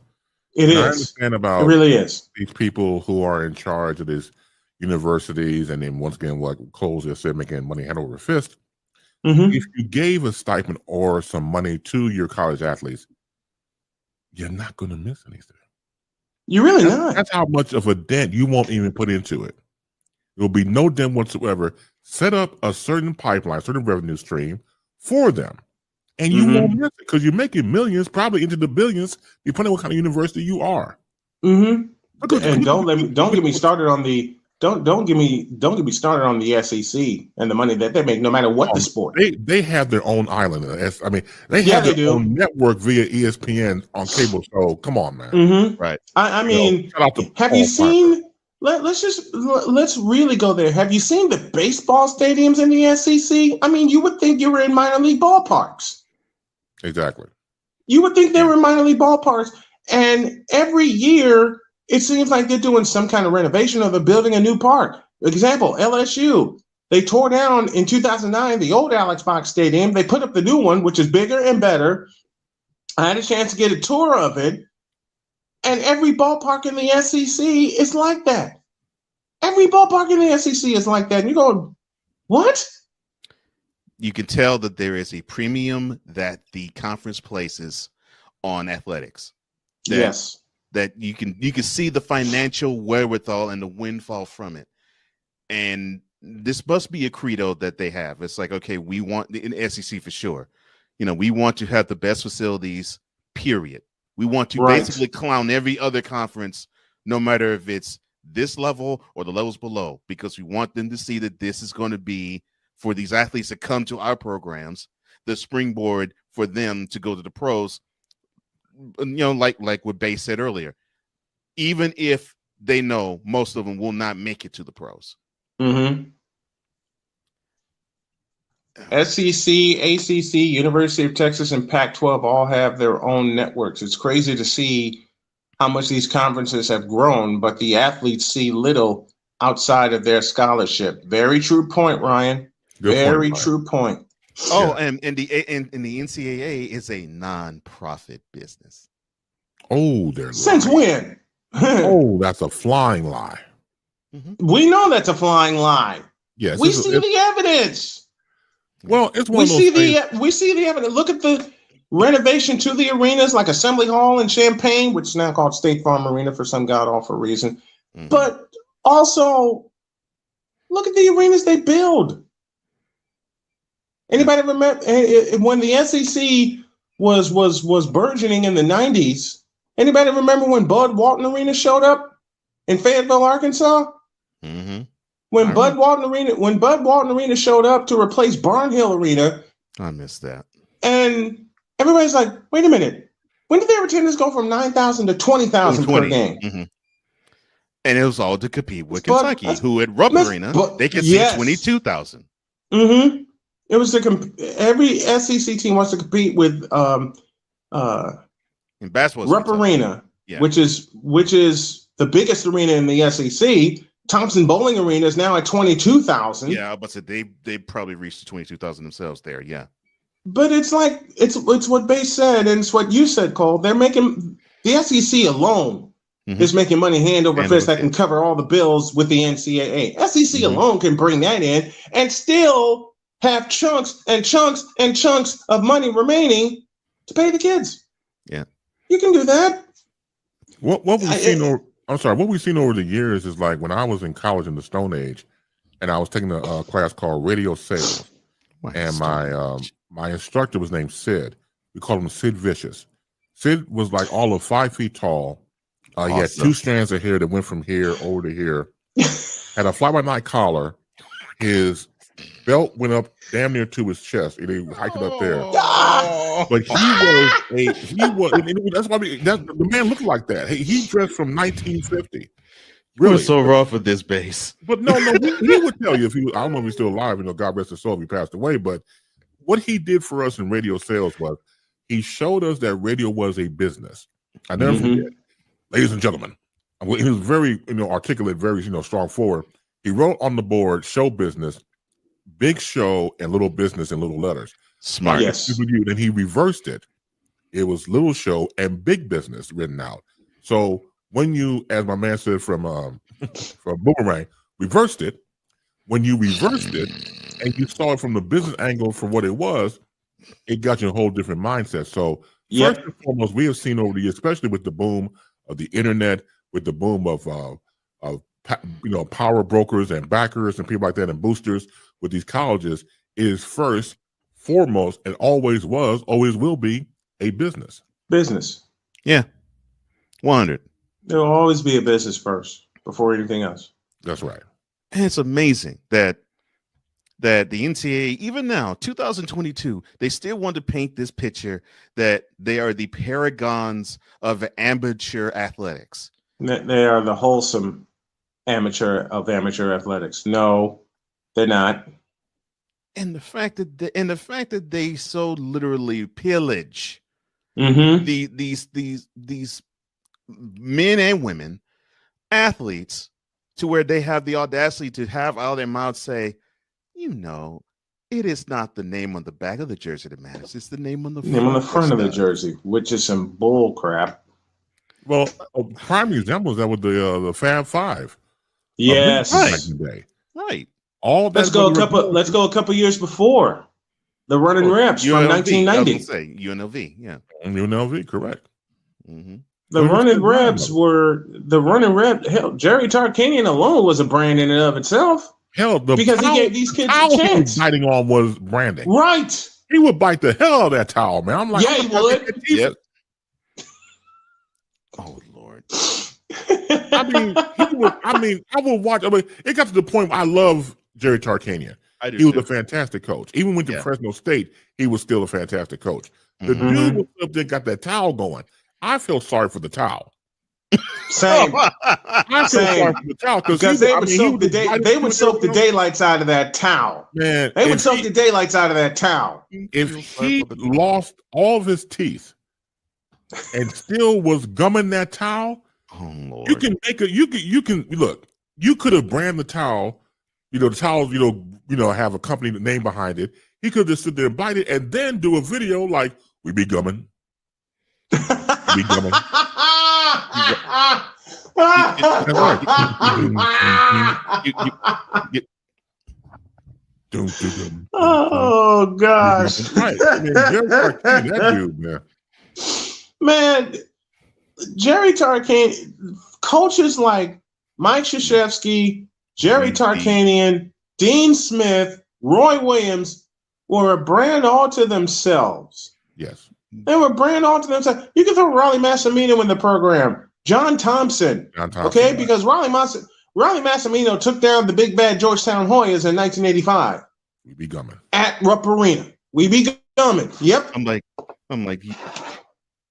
It is. I understand about it really is. These people who are in charge of these universities, and then once again, what Cole just said, making money hand over fist. If you gave a stipend or some money to your college athletes, you're not going to miss anything. You're really not. That's how much of a dent you won't even put into it. There will be no dent whatsoever. Set up a certain pipeline, certain revenue stream for them. And you won't miss it because you're making millions, probably into the billions, depending on what kind of university you are. And don't get me started on the don't get me started on the SEC and the money that they make, no matter what the sport. They have their own island. I mean, they have their own network via ESPN on cable. So come on, man. Right. I mean, have you seen? Let's really go there. Have you seen the baseball stadiums in the SEC? I mean, you would think you were in minor league ballparks. Exactly. You would think they were in minor league ballparks, and every year it seems like they're doing some kind of renovation or they're building a new park. Example, LSU. They tore down in 2009 the old Alex Box Stadium. They put up the new one, which is bigger and better. I had a chance to get a tour of it. And every ballpark in the SEC is like that. Every ballpark in the SEC is like that. And you go, what? You can tell that there is a premium that the conference places on athletics. Yes. That you can see the financial wherewithal and the windfall from it. And this must be a credo that they have. It's like, okay, we want in SEC for sure. We want to have the best facilities, period. We want to basically clown every other conference, no matter if it's this level or the levels below, because we want them to see that this is going to be for these athletes that come to our programs, the springboard for them to go to the pros. Like what Bay said earlier, even if they know most of them will not make it to the pros. Mm-hmm. SEC, ACC, University of Texas, and Pac-12 all have their own networks. It's crazy to see how much these conferences have grown, but the athletes see little outside of their scholarship. Very true point, Ryan. Very true point. Oh, and the NCAA is a non-profit business. Oh, they're since when? Oh, that's a flying lie. We know that's a flying lie. Yes, we see the evidence. Well, it's one we of those see things. we see the evidence. Look at the renovation to the arenas, like Assembly Hall in Champaign, which is now called State Farm Arena for some god awful reason. But also, look at the arenas they build. Anybody remember when the SEC was burgeoning in the 90s? Anybody remember when Bud Walton Arena showed up in Fayetteville, Arkansas? When Bud Walton Arena showed up to replace Barnhill Arena, I missed that. And everybody's like, "Wait a minute! When did their attendance go from 9,000 to 20,000 per game?" And it was all to compete with Kentucky, who at Rupp Arena they could see 22,000. It was every SEC team wants to compete with in basketball Rupp Arena, which is the biggest arena in the SEC. Thompson Bowling Arena is now at 22,000. Yeah, but they probably reached the 22,000 themselves there. Yeah, but it's like it's what Bay said, and it's what you said, Cole. They're making the SEC alone is making money hand over fist that can cover all the bills with the NCAA. SEC alone can bring that in and still have chunks and chunks and chunks of money remaining to pay the kids. Yeah, you can do that. What we've seen over, what we've seen over the years is like when I was in college in the Stone Age, and I was taking a class called Radio Sales, and my instructor was named Sid. We called him Sid Vicious. Sid was like all of 5 feet tall. He had 2 strands of hair that went from here over to here. Had a fly-by-night collar. His belt went up damn near to his chest. And he hiked it up there. But that's why the man looked like that. He dressed from 1950. Really? We're so raw for this base. But no, he would tell you if I don't know if he's still alive, God rest his soul if he passed away, but what he did for us in radio sales was he showed us that radio was a business. I never forget. Ladies and gentlemen, he was very, articulate, very, strong forward. He wrote on the board, show business, big show, and little business in little letters. Smart. Yes. Then he reversed it. It was little show and big business written out. So when you, as my man said from Boomerang, reversed it, when you reversed it and you saw it from the business angle for what it was, it got you a whole different mindset. So first and foremost, we have seen over the years, especially with the boom of the internet, with the boom of power brokers and backers and people like that and boosters with these colleges, it is first, foremost, and always will be a business. Business. Yeah. 100. There will always be a business first before anything else. That's right. And it's amazing that the NCAA, even now, 2022, they still want to paint this picture that they are the paragons of amateur athletics. They are the wholesome amateur athletics. No, they're not. And the fact that they so literally pillage these men and women, athletes, to where they have the audacity to have out of their mouths say, it is not the name on the back of the jersey that matters. It's the name on the front of the jersey, which is some bull crap. Well, a prime example is that with the Fab Five. Yes, right. All that. Let's go a couple years before the Running Reps from 1990. Say UNLV, yeah, UNLV, correct. The Running Reps were the Running Rep. Hell, Jerry Tarkanian alone was a brand in and of itself. Hell, because he gave these kids a chance. Biting on was branding, right? He would bite the hell out of that towel, man. I'm like, yeah, he would. Yep. Oh Lord. I mean, I will watch. I mean, it got to the point where I love Jerry Tarkanian. He was a fantastic coach. Even went to Fresno State, he was still a fantastic coach. The dude was up there, got that towel going. I feel sorry for the towel. Same. I feel sorry for the towel because they would soak the daylights out of that towel. Man, they would soak the daylights out of that towel. If he lost all of his teeth and still was gumming that towel, you can make a you can look. You could have branded the towel. The towels, have a company name behind it. He could just sit there and bite it and then do a video like, we be gumming. We be gumming. Oh gosh. Right. I mean, that dude, man. Man, Jerry Tarkanian, coaches like Mike Krzyzewski, Jerry Tarkanian, Dean Smith, Roy Williams were a brand all to themselves. Yes. They were a brand all to themselves. You can throw Riley Massimino in the program. John Thompson. Okay, because Riley Massimino took down the big bad Georgetown Hoyas in 1985. We be gumming. At Rupp Arena. We be gumming. Yep. I'm like,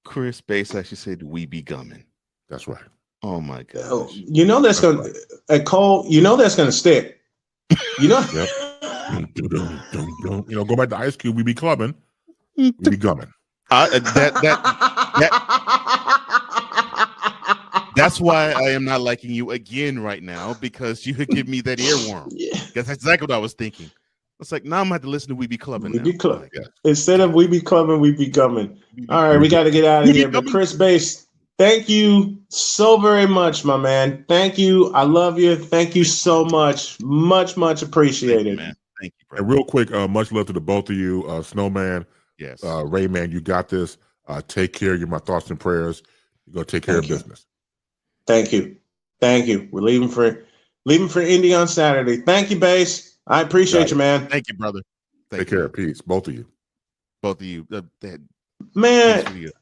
Chris Bass actually said we be gumming. That's right. Oh my gosh. Oh, that's gonna Cole, that's gonna stick. Yep. Go back to Ice Cube, we be clubbing. We be gumming. That's why I am not liking you again right now, because you could give me that earworm. That's exactly what I was thinking. It's like, now I'm going to have to listen to We Be Clubbing. We Be Clubbing. Instead of We Be Clubbing, We Be Gumming. All right, we got to get out of here. But Chris Bass, thank you so very much, my man. Thank you. I love you. Thank you so much. Much, much appreciated. Thank you, bro. And real quick, much love to the both of you. Snowman, yes. Rayman, you got this. Take care. You're my thoughts and prayers. You go take care of business. Thank you. Thank you. We're leaving for Indy on Saturday. Thank you, Bass. I appreciate you, man. Thank you, brother. Take care. Peace. Both of you. Both of you. Man.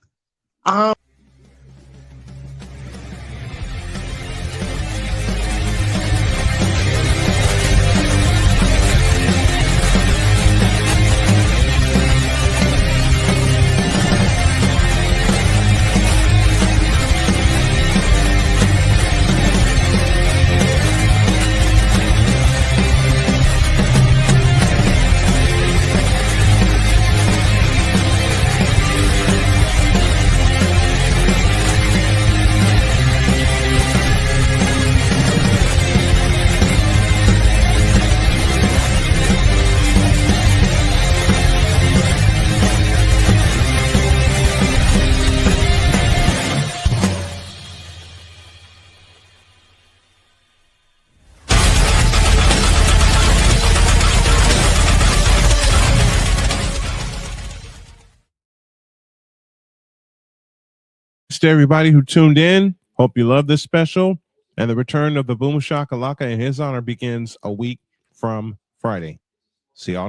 To everybody who tuned in, hope you love this special. And the return of the Boom Shakalaka in his honor begins a week from Friday. See y'all.